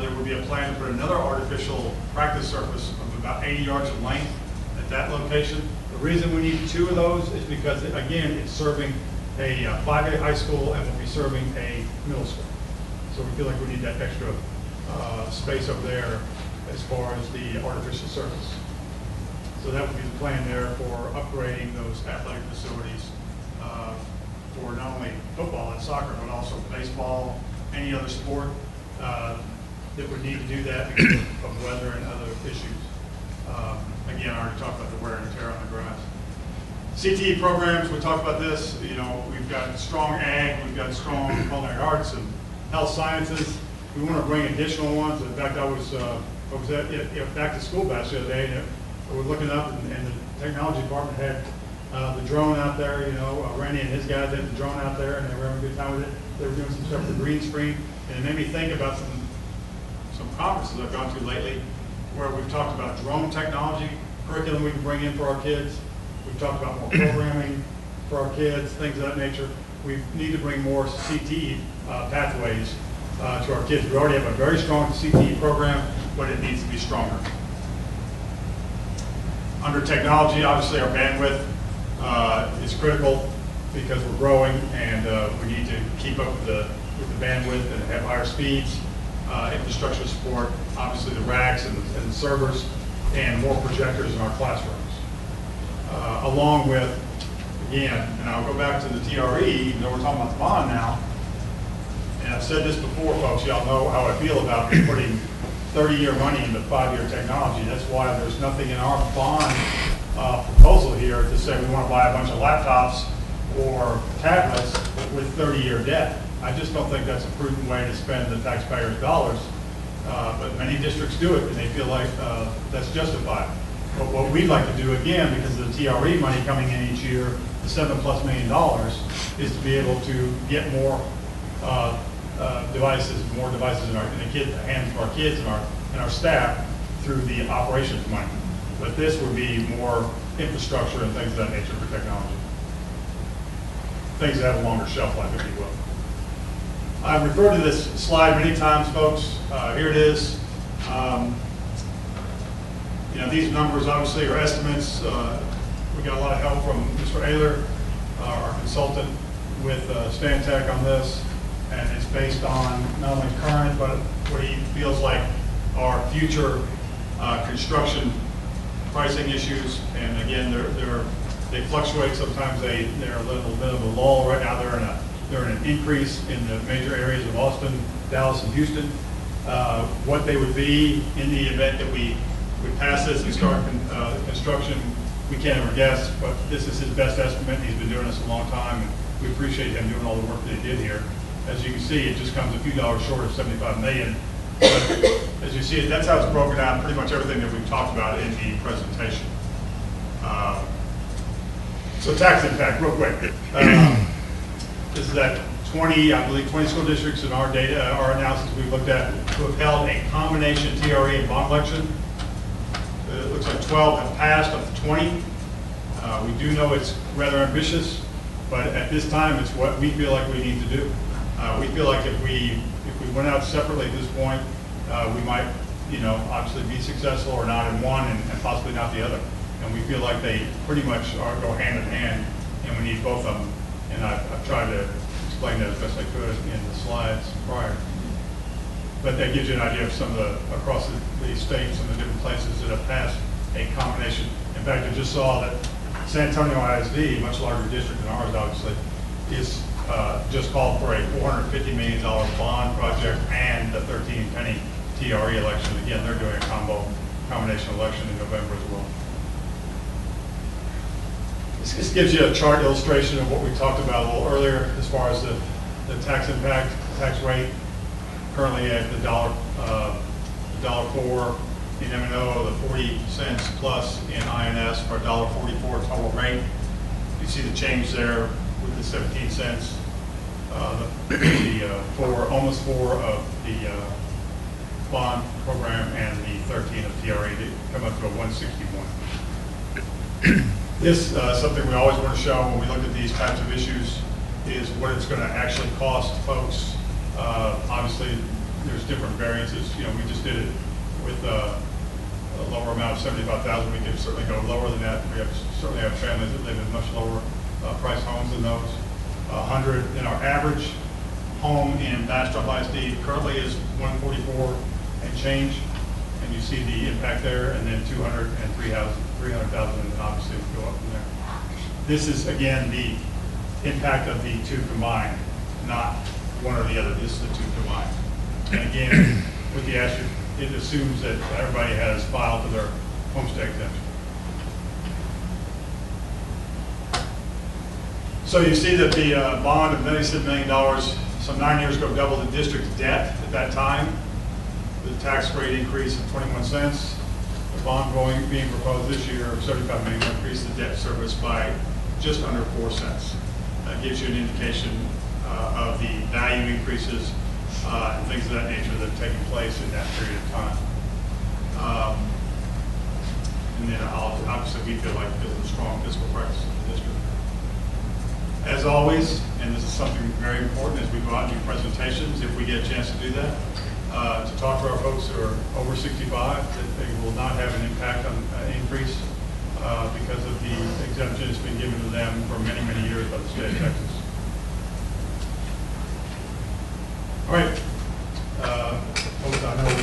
there would be a plan to put another artificial practice surface of about 80 yards in length at that location. The reason we need 2 of those is because, again, it's serving a 5A high school and will be serving a middle school. So we feel like we need that extra space over there as far as the artificial surface. So that would be the plan there for upgrading those athletic facilities for not only football and soccer, but also baseball, any other sport that would need to do that because of weather and other issues. Again, I already talked about the wear and tear on the grass. CTE programs, we talked about this. We've got strong ag, we've got strong culinary arts and health sciences. We want to bring additional ones. In fact, I was at back to school bash the other day, and we're looking up, and the technology department had the drone out there. Randy and his guys had the drone out there, and they were having a good time with it. They were doing some stuff with the green screen, and it made me think about some conferences I've gone to lately where we've talked about drone technology, curriculum we can bring in for our kids. We've talked about more programming for our kids, things of that nature. We need to bring more CTE pathways to our kids. We already have a very strong CTE program, but it needs to be stronger. Under technology, obviously our bandwidth is critical because we're growing, and we need to keep up with the bandwidth and have higher speeds, infrastructure support, obviously the racks and the servers, and more projectors in our classrooms. Along with, again, and I'll go back to the TRE, even though we're talking about the bond now, and I've said this before, folks, y'all know how I feel about putting 30-year money into 5-year technology. That's why there's nothing in our bond proposal here to say we want to buy a bunch of laptops or tablets with 30-year debt. I just don't think that's a prudent way to spend the taxpayers' dollars. But many districts do it, and they feel like that's justified. But what we'd like to do, again, because of the TRE money coming in each year, the $7+ million, is to be able to get more devices in the hands of our kids and our staff through the operations money. But this would be more infrastructure and things of that nature for technology. Things that have a longer shelf life, if you will. I've referred to this slide many times, folks. Here it is. These numbers obviously are estimates. We got a lot of help from Mr. Ayler, our consultant with Stantec on this, and it's based on not only current, but what he feels like are future construction pricing issues. And again, they fluctuate. Sometimes they're a little bit of a lull. Right now, they're in an increase in the major areas of Austin, Dallas, and Houston. What they would be in the event that we pass this and start construction, we can't ever guess, but this is his best estimate. He's been doing this a long time, and we appreciate him doing all the work that he did here. As you can see, it just comes a few dollars short of $75 million. But as you see it, that's how it's broken down, pretty much everything that we've talked about in the presentation. So tax impact, real quick. This is at 20, I believe 20 school districts in our data, our analysis we've looked at, who have held a combination TRE and bond election. It looks like 12 have passed of the 20. We do know it's rather ambitious, but at this time, it's what we feel like we need to do. We feel like if we went out separately at this point, we might, obviously be successful or not in one and possibly not the other. And we feel like they pretty much go hand in hand, and we need both of them. And I've tried to explain that as best I could in the slides prior. But that gives you an idea of some of the, across the state, some of the different places that have passed a combination. In fact, I just saw that San Antonio ISD, much larger district than ours, obviously, is just called for a $450 million bond project and the 13-penny TRE election. Again, they're doing a combination election in November as well. This gives you a chart illustration of what we talked about a little earlier as far as the tax impact, tax rate. Currently at the $1.04 in M&O, the 40 cents plus in INS for $1.44 total rate. You see the change there with the 17 cents, almost 4 of the bond program and the 13 of TRE to come up to a 161. This something we always want to show when we look at these types of issues is what it's going to actually cost folks. Obviously, there's different variances. We just did it with a lower amount of $75,000. We could certainly go lower than that. We certainly have families that live in much lower price homes than those. 100 in our average home in Bastrop ISD currently is 144 and change, and you see the impact there. And then 200 and 300,000, and obviously we go up from there. This is again the impact of the two combined, not one or the other. This is the two combined. And again, with the asterisk, it assumes that everybody has filed for their homestead exemption. So you see that the bond of $97 million, some 9 years ago, doubled the district's debt at that time. The tax rate increase of 21 cents. The bond being proposed this year of $75 million will increase the debt service by just under 4 cents. That gives you an indication of the value increases and things of that nature that have taken place in that period of time. And then obviously we feel like this is a strong fiscal practice of the district. As always, and this is something very important as we go out and do presentations, if we get a chance to do that, to talk to our folks who are over 65, that they will not have an impact on increase because of the exemption that's been given to them for many, many years by the state of Texas. All right, folks, I know we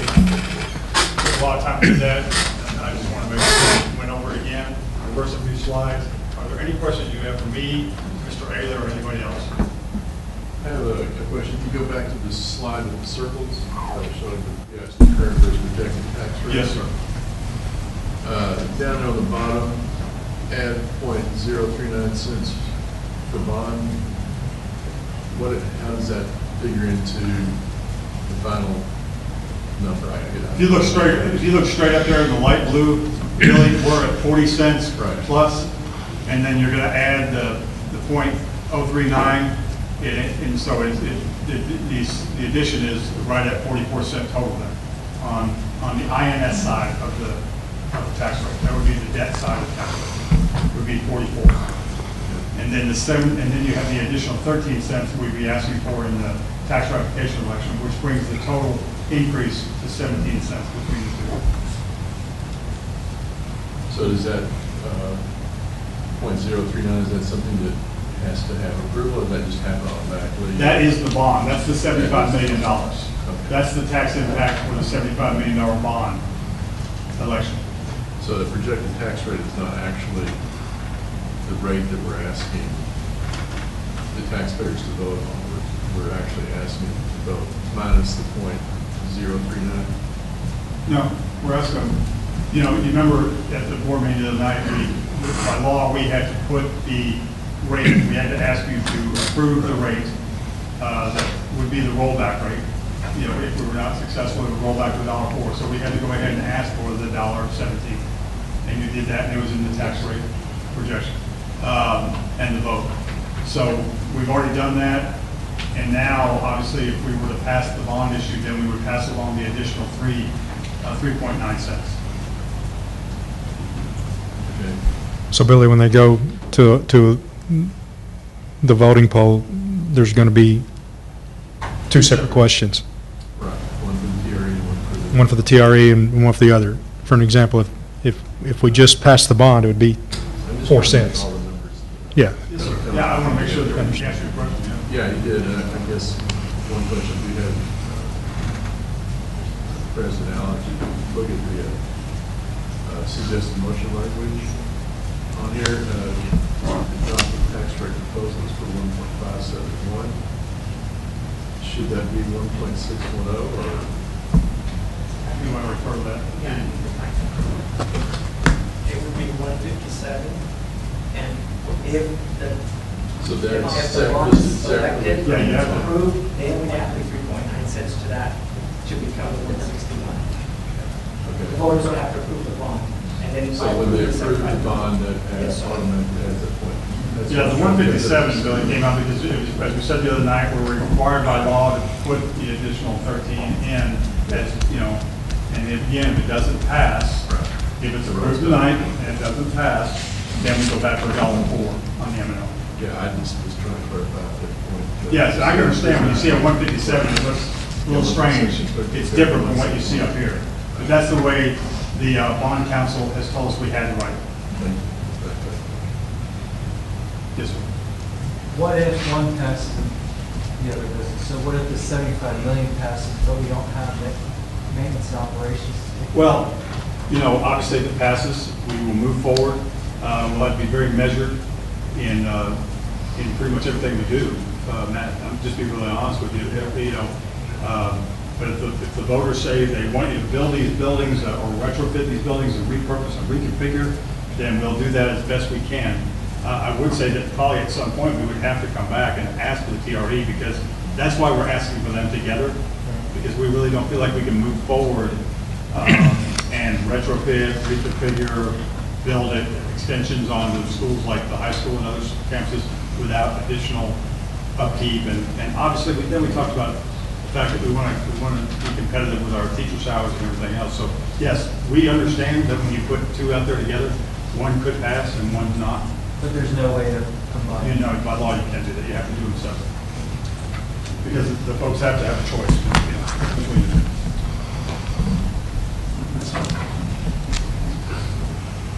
took a lot of time to do that, and I just want to make sure we went over it again. There were some new slides. Are there any questions you have for me, Mr. Ayler, or anybody else? I have a question. you go back to the slide with the circles, showing the current versus projected tax rate? Yes, sir. Down there on the bottom, add 0.039 cents per bond. How does that figure into the final number? If you look straight up there in the light blue, really, we're at 40 cents Right. plus, and then you're going to add the .039, and so the addition is right at 44 cent total there on the INS side of the tax rate. That would be the debt side of the tax rate. It would be 44. And then you have the additional 13 cents we'd be asking for in the tax ratification election, which brings the total increase to 17 cents between the two. So does that 0.039, is that something that has to have approval, or does that just happen automatically? That is the bond. That's the $75 million. Okay. That's the tax impact for the $75 million bond election. So the projected tax rate is not actually the rate that we're asking the taxpayers to vote on. We're actually asking them to vote minus the .039. No, we're asking, you remember at the board meeting the other night, by law, we had to put the rate, we had to ask you to approve the rate that would be the rollback rate. If we were not successful, it would roll back to $1.04. So we had to go ahead and ask for the $1.17. And you did that, and it was in the tax rate projection and the vote. So we've already done that. And now, obviously, if we were to pass the bond issue, then we would pass along the additional 3.9 cents. Okay. So Billy, when they go to the voting poll, there's going to be two separate questions. Right. One for the TRE and one for the... One for the TRE and one for the other. For an example, if we just pass the bond, it would be I'm just 4 trying to make cents. all the numbers. Yeah. Yes, sir. Yeah, I want to make sure that we answer your question. Yeah, you did. I guess one question we had, President Allen, if you look at the suggested motion language on here, adopt the tax rate proposals for 1.571. Should that be 1.610 or? You want to refer to that? Yeah. It would be 157, and if the, So if that's the bond is separately. selected, Yeah, you have to. approved, then we have to 3.9 cents to that to become the 161. The Okay. voters don't have to approve the bond, and then. So when they approve the 75. bond, that Yes, adds sir. automatically adds that point. That's Yeah, the what- 157 billing came out because, as we said the other night, we're required by law to put the additional 13 in, as, and again, if it doesn't pass, if it's approved tonight and it doesn't pass, then we go back for $1.04 on the M&O. Yeah, I just was trying to clarify that point. Yes, I can understand when you see a 157, it looks a little strange. It's different from what you see up here. But that's the way the bond council has told us we had to write it. Thank you. Yes, sir. What if one passes and the other doesn't? So what if the 75 million passes, but we don't have the maintenance and operations? Well, obviously if it passes, we will move forward. We'll have to be very measured in pretty much everything we do. Matt, I'm just be really honest with you. But if the voters say they want you to build these buildings or retrofit these buildings and repurpose and reconfigure, then we'll do that as best we can. I would say that probably at some point we would have to come back and ask for the TRE, because that's why we're asking for them together, because we really don't feel like we can move forward and retrofit, reconfigure, build extensions on the schools like the high school and other campuses without additional upkeep. And obviously, then we talked about the fact that we want to be competitive with our teacher salaries and everything else. So yes, we understand that when you put two out there together, one could pass and one's not. But there's no way to combine. By law, you can't do that. You have to do them separate. Because the folks have to have a choice between the two.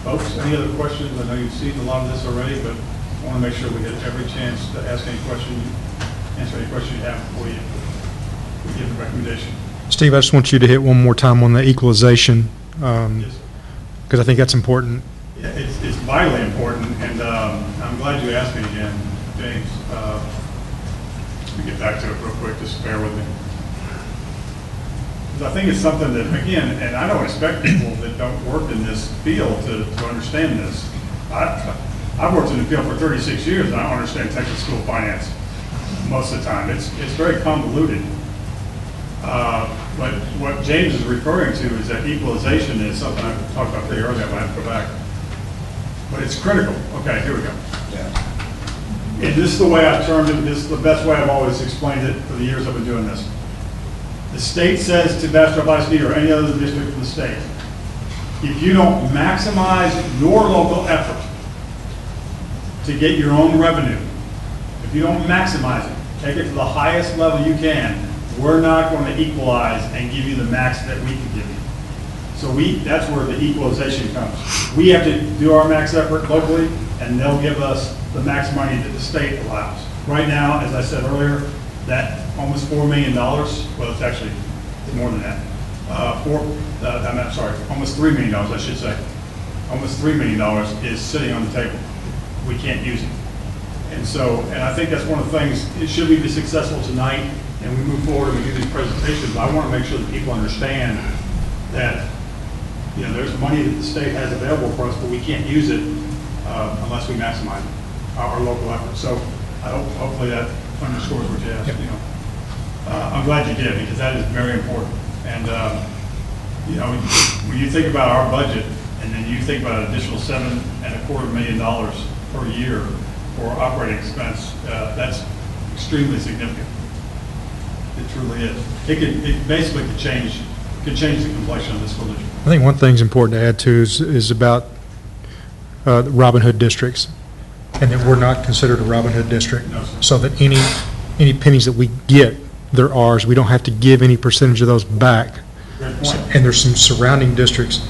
Folks, any other questions? I know you've seen a lot of this already, but I want to make sure we get every chance to ask any question, answer any question you have before we give the recommendation. Steve, I just want you to hit one more time on the equalization, Yes, because I think that's important. Yeah, it's vitally important, and I'm glad you asked me again, James. Let me get back to it real quick, just bear with me. 'Cause I think it's something that, again, and I don't expect people that don't work in this field to understand this. I've worked in the field for 36 years, and I don't understand Texas school finance most of the time. It's very convoluted. But what James is referring to is that equalization is something I talked about pretty earlier, but I have to go back. But it's critical. Okay, here we go. And this is the way I've termed it, this is the best way I've always explained it for the years I've been doing this. The state says to Bastrop ISD or any other district in the state, if you don't maximize your local effort to get your own revenue, if you don't maximize it, take it to the highest level you can, we're not going to equalize and give you the max that we can give you. So that's where the equalization comes. We have to do our max effort locally, and they'll give us the max money that the state allows. Right now, as I said earlier, that almost $4 million, well, it's actually more than that. I'm sorry, almost $3 million, I should say. Almost $3 million is sitting on the table. We can't use it. And I think that's one of the things, should we be successful tonight and we move forward and we do these presentations, I want to make sure that people understand that, you know, there's money that the state has available for us, but we can't use it unless we maximize our local efforts. So I hope, hopefully that underscores what you asked. Yep. You know, I'm glad you did, because that is very important. And you know, when you think about our budget, and then you think about an additional $7.25 million per year for operating expense, that's extremely significant. It truly is. It basically could change the complexion of this school district. I think one thing's important to add too is about the Robin Hood districts, and that we're not considered a Robin Hood district. No, sir. So that any pennies that we get, they're ours. We don't have to give any percentage of those back. Great point. And there's some surrounding districts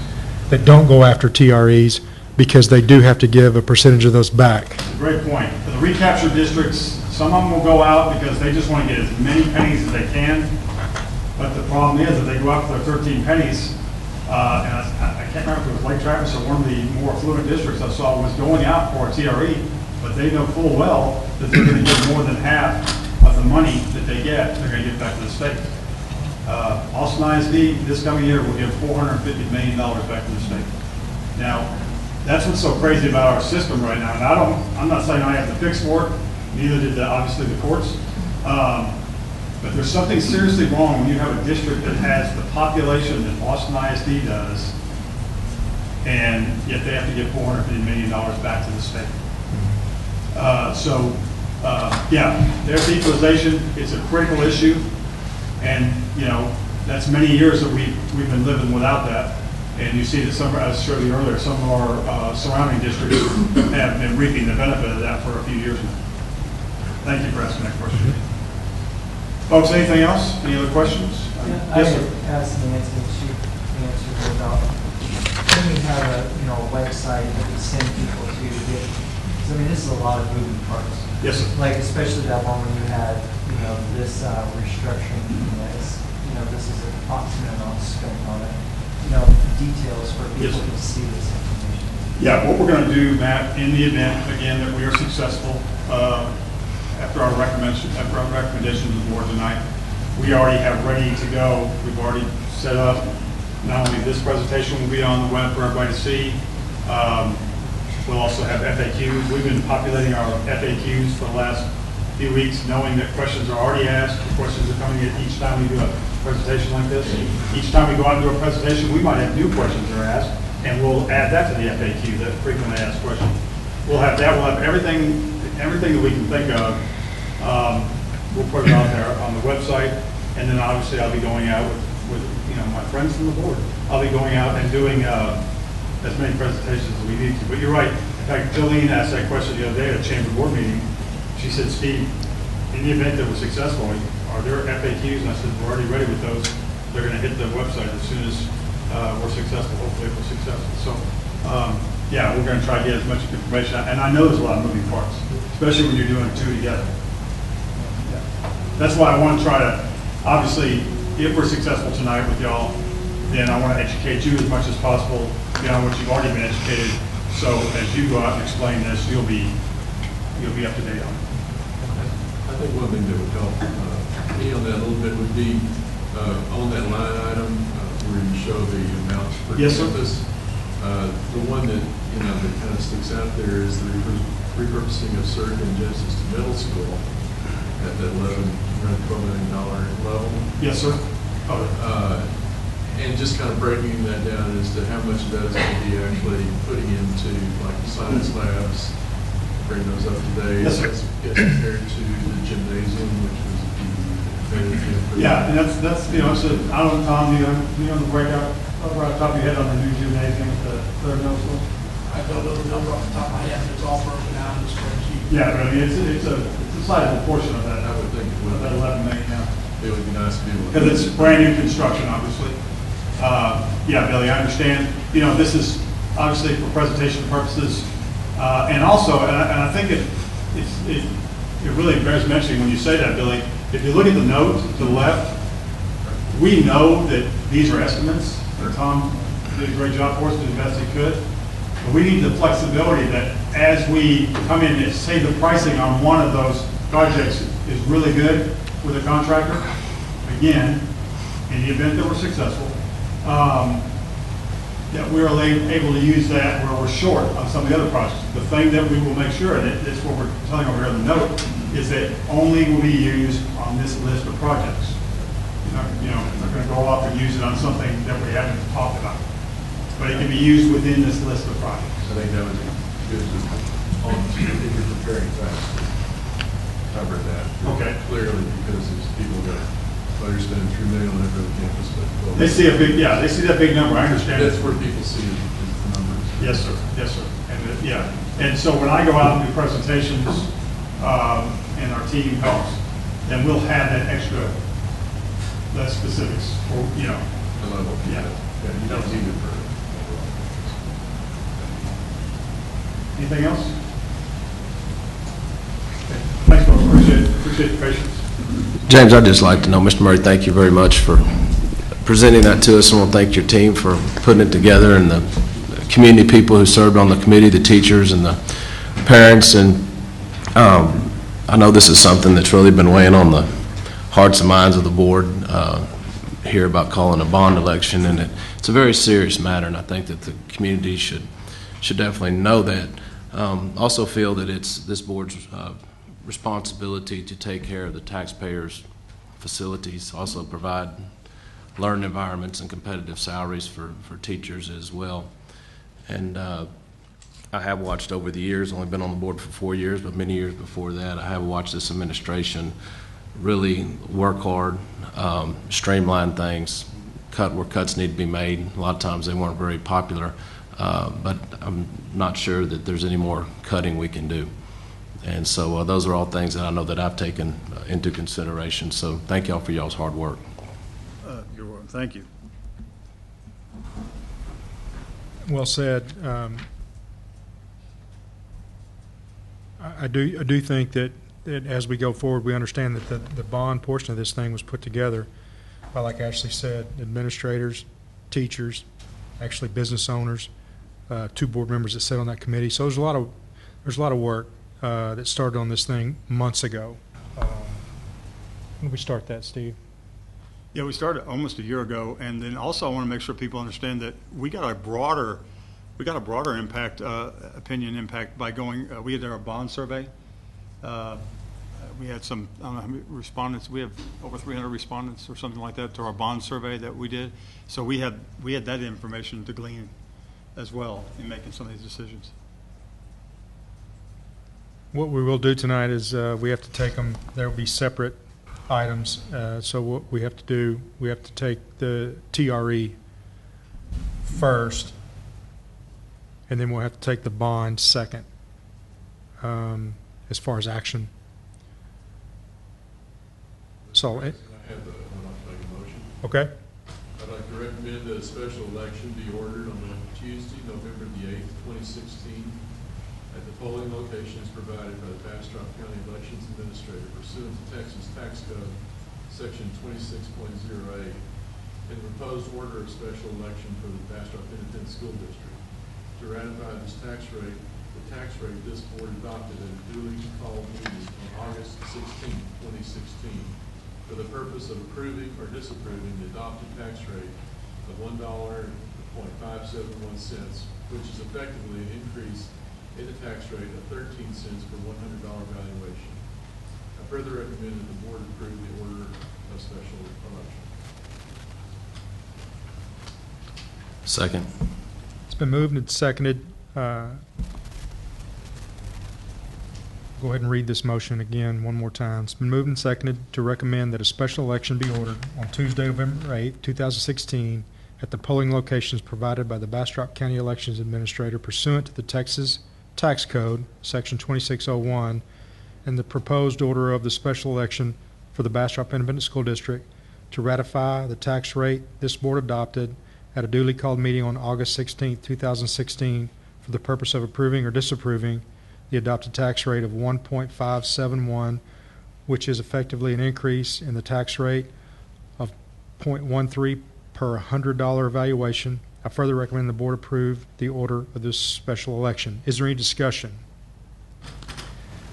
that don't go after TREs because they do have to give a percentage of those back. Great point. For the recapture districts, some of them will go out because they just want to get as many pennies as they can. But the problem is that they go out for their 13 pennies, and I can't remember if it was Lake Travis or one of the more affluent districts I saw was going out for a TRE, but they know full well that they're going to get more than half of the money that they get, they're going to get back to the state. Austin ISD this coming year will give $450 million back to the state. Now, that's what's so crazy about our system right now. And I'm not saying I have the fix for it, neither did obviously the courts. But there's something seriously wrong when you have a district that has the population that Austin ISD does, and yet they have to give $450 million back to the state. Yeah, there's equalization. It's a critical issue, and you know that's many years that we've been living without that. And you see that some, as I showed you earlier, some of our surrounding districts have been reaping the benefit of that for a few years now. Thank you for asking that question. Folks, anything else? Any other questions? I Yes, sir. asked Nancy, and she answered about, can we have a website that we send people to get, because I mean, this is a lot of moving parts. Yes, sir. Like, especially that one when you had, this restructuring, this is an approximate amount spent on it. Details for Yes, people sir. to see this information. Yeah, what we're going to do, Matt, in the event, again, that we are successful, after our recommendation to the board tonight, we already have ready to go. We've already set up, not only this presentation will be on the web for everybody to see, we'll also have FAQs. We've been populating our FAQs for the last few weeks, knowing that questions are already asked, the questions are coming in each time we do a presentation like this. Each time we go out and do a presentation, we might have new questions that are asked, and we'll add that to the FAQ, that frequently asked question. We'll have that. We'll have everything that we can think of. We'll put it out there on the website, and then obviously I'll be going out with my friends from the board. I'll be going out and doing as many presentations as we need to. But you're right. In fact, Jolene asked that question the other day at a chamber board meeting. She said, Steve, in the event that we're successful, are there FAQs? And I said, we're already ready with those. They're going to hit the website as soon as we're successful, hopefully if we're successful. So, yeah, we're going to try to get as much information. And I know there's a lot of moving parts, especially when you're doing two together. Yeah. That's why I want to try to, obviously, if we're successful tonight with y'all, then I want to educate you as much as possible beyond what you've already been educated. So as you go out and explain this, you'll be up to date on it. I think one thing that would help me on that a little bit would be on that line item where you show the amounts per Yes, sir. campus. The one that, that kind of sticks out there is the repurposing of Cirque and Genesis to middle school at that $12 million level. Yes, sir. And just kind of breaking that down as to how much of that is going to be actually putting into like the science labs, bring those up to date. Yes, sir. As compared to the gymnasium, which was the Yeah, and that's so I don't know, Tom, you know the breakout over the top of your head on the new gymnasium at the third middle school? I don't know the number off the top of my head, but it's all broken out in the spreadsheet. Yeah, but I mean, it's a sizable portion of that. I would think it would. Of that 11 million now. It would be nice to be able to. Because it's brand new construction, obviously. Yeah, Billy, I understand. This is obviously for presentation purposes, and also, and I think it really bears mentioning when you say that, Billy. If you look at the note to the left, we know that these are estimates. Tom did a great job for us, did the best he could. But we need the flexibility that as we come in and say the pricing on one of those projects is really good with a contractor, again, in the event that we're successful, that we're able to use that where we're short on some of the other projects. The thing that we will make sure, that that's what we're telling over here in the note, is that only will be used on this list of projects. We're not going to go off and use it on something that we haven't talked about. But it can be used within this list of projects. I think that would be good if you're preparing facts to cover that. Okay. Clearly, because there's people that understand 3 million on every campus. But They see they see that big number, I understand. that's where people see it, is the numbers. Yes, sir. Yes, sir. And yeah. And so when I go out and do presentations, and our team helps, then we'll have that extra, that specifics for, The level. Yeah. Yeah, you don't need it for. Anything else? Okay. Thanks, folks. Appreciate the patience. James, I'd just like to know, Mr. Murray, thank you very much for presenting that to us, and we'll thank your team for putting it together, and the community people who served on the committee, the teachers and the parents. And I know this is something that's really been weighing on the hearts and minds of the board here about calling a bond election, and it's a very serious matter, and I think that the community should definitely know that. Also feel that it's this board's responsibility to take care of the taxpayers' facilities, also provide learning environments and competitive salaries for teachers as well. And I have watched over the years, only been on the board for 4 years, but many years before that, I have watched this administration really work hard, streamline things, cut where cuts need to be made. A lot of times they weren't very popular, but I'm not sure that there's any more cutting we can do. And so those are all things that I know that I've taken into consideration. So thank y'all for y'all's hard work. You're welcome. Thank you. Well said. I do think that as we go forward, we understand that the bond portion of this thing was put together by, like Ashley said, administrators, teachers, actually business owners, 2 board members that sit on that committee. So there's a lot of work that started on this thing months ago. When did we start that, Steve? Yeah, we started almost a year ago, and then also I want to make sure people understand that we got a broader impact, opinion impact by going. We did our bond survey. We had some, I don't know how many respondents. We have over 300 respondents or something like that to our bond survey that we did. So we had that information to glean as well in making some of these decisions. What we will do tonight is we have to take them. There will be separate items. So what we have to do, we have to take the TRE first, and then we'll have to take the bond second as far as action. So, I'd like to make a motion. okay. I'd like to recommend that a special election be ordered on Tuesday, November the 8th, 2016, at the polling locations provided by the Bastrop County Elections Administrator pursuant to Texas Tax Code, Section 26.08, and the proposed order of special election for the Bastrop Independent School District to ratify this tax rate the tax rate this board adopted at a duly called meeting on August 16, 2016, for the purpose of approving or disapproving the adopted tax rate of $1.571, which is effectively an increase in the tax rate of 13 cents per $100 valuation. I further recommend that the board approve the order of special election. Second. It's been moved and seconded. Go ahead and read this motion again one more time. It's been moved and seconded to recommend that a special election be ordered on Tuesday, November 8, 2016, at the polling locations provided by the Bastrop County Elections Administrator pursuant to the Texas Tax Code, Section 2601, and the proposed order of the special election for the Bastrop Independent School District to ratify the tax rate this board adopted at a duly called meeting on August 16, 2016, for the purpose of approving or disapproving the adopted tax rate of 1.571, which is effectively an increase in the tax rate of 0.13 per $100 valuation. I further recommend the board approve the order of this special election. Is there any discussion?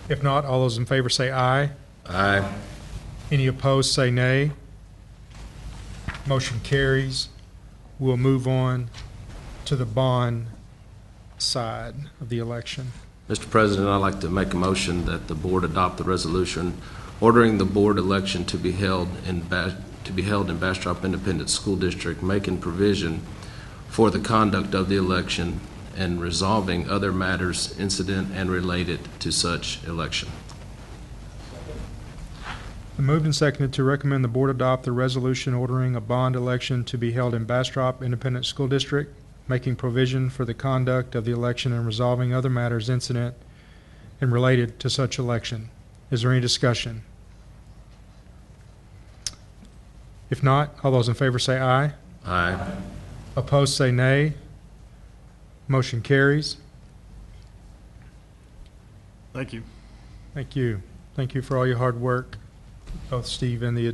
If not, all those in favor say aye. Aye. Any opposed say nay. Motion carries. We'll move on to the bond side of the election. Mr. President, I'd like to make a motion that the board adopt the resolution ordering the board election to be held in Bastrop Independent School District, making provision for the conduct of the election and resolving other matters incident and related to such election. Been moved and seconded to recommend the board adopt the resolution ordering a bond election to be held in Bastrop Independent School District, making provision for the conduct of the election and resolving other matters incident and related to such election. Is there any discussion? If not, all those in favor say aye. Aye. Opposed say nay. Motion carries. Thank you. Thank you. Thank you for all your hard work, both Steve and the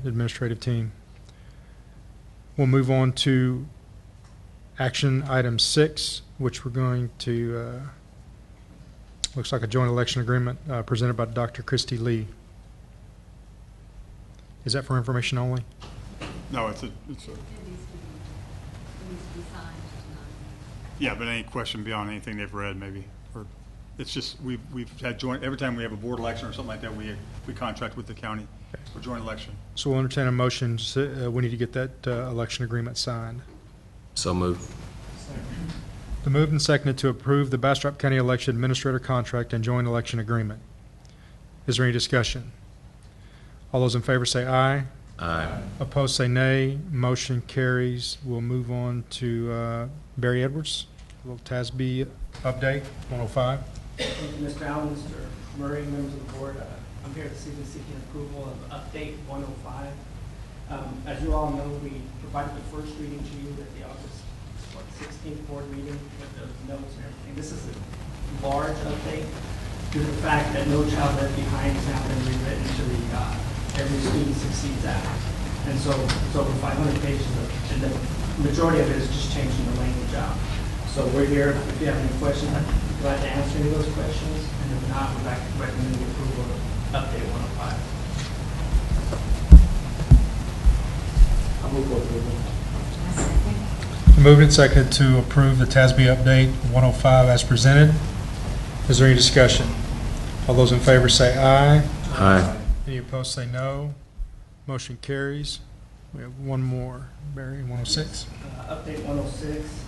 administrative team. We'll move on to action item 6, which we're going to, looks like a joint election agreement presented by Dr. Christy Lee. Is that for information only? No, it's a, yeah, but any question beyond anything they've read, maybe, or it's just we've had joint every time we have a board election or something like that, we contract with the county for joint election. So we'll entertain a motion. We need to get that election agreement signed. So moved. The moved and seconded to approve the Bastrop County Election Administrator contract and joint election agreement. Is there any discussion? All those in favor say aye. Aye. Opposed say nay. Motion carries. We'll move on to Barry Edwards, a little TASB update, 105. Thank you, Mr. Allen, Mr. Murray, members of the board. I'm here this evening seeking approval of Update 105. As you all know, we provided the first reading to you at the August 16th board meeting with the notes and everything. This is a large update due to the fact that No Child Left Behind has now been rewritten to the Every Student Succeeds Act. And so it's over 500 pages and the majority of it is just changing the language out. So we're here, if you have any questions, I'd be glad to answer any of those questions. And if not, we'd like to recommend the approval of Update 105. I'll move for approval. Moved and seconded to approve the TASB update 105 as presented. Is there any discussion? All those in favor say aye. Aye. Any opposed say no. Motion carries. We have one more. Barry, 106. Update 106.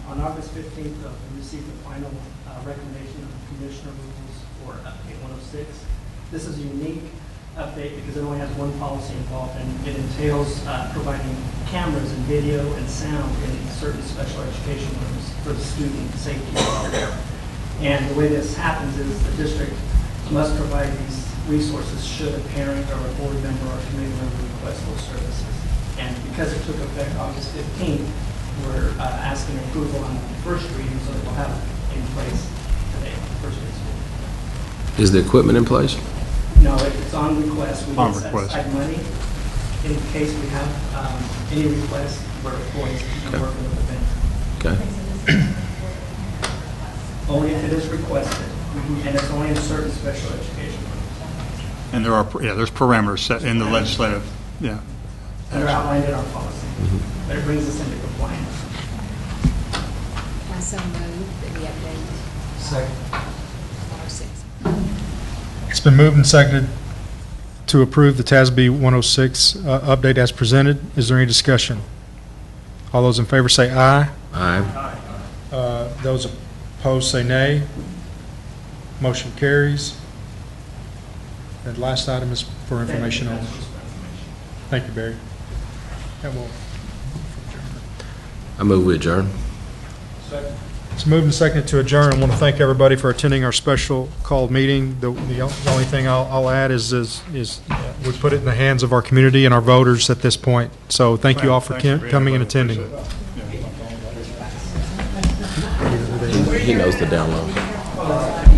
On August 15th, we received the final recommendation of the commissioner rules for Update 106. This is a unique update because it only has one policy involved, and it entails providing cameras and video and sound in certain special education rooms for the student safety. And the way this happens is the district must provide these resources should a parent or a board member or a committee member request those services. And because it took effect August 15th, we're asking approval on the first reading so that we'll have it in place today, first reading. Is the equipment in place? No, it's on request. We On set request. aside money in case we have any requests where employees can Okay. work with the vendor. Okay. only if it is requested, and it's only in certain special education. And there's parameters set in the legislative, yeah. And they're outlined in our policy. But it brings us into compliance. I so move that we update Second. 106. It's been moved and seconded to approve the TASB 106 update as presented. Is there any discussion? All those in favor say aye. Aye. Those opposed say nay. Motion carries. And last item is for information only. Thank you, Barry. And we'll- I move we adjourn. It's moved and seconded to adjourn. I want to thank everybody for attending our special called meeting. The only thing I'll add is we put it in the hands of our community and our voters at this point. So thank you all for Thanks being coming here, and buddy. attending. Appreciate it. Yeah. He knows the download.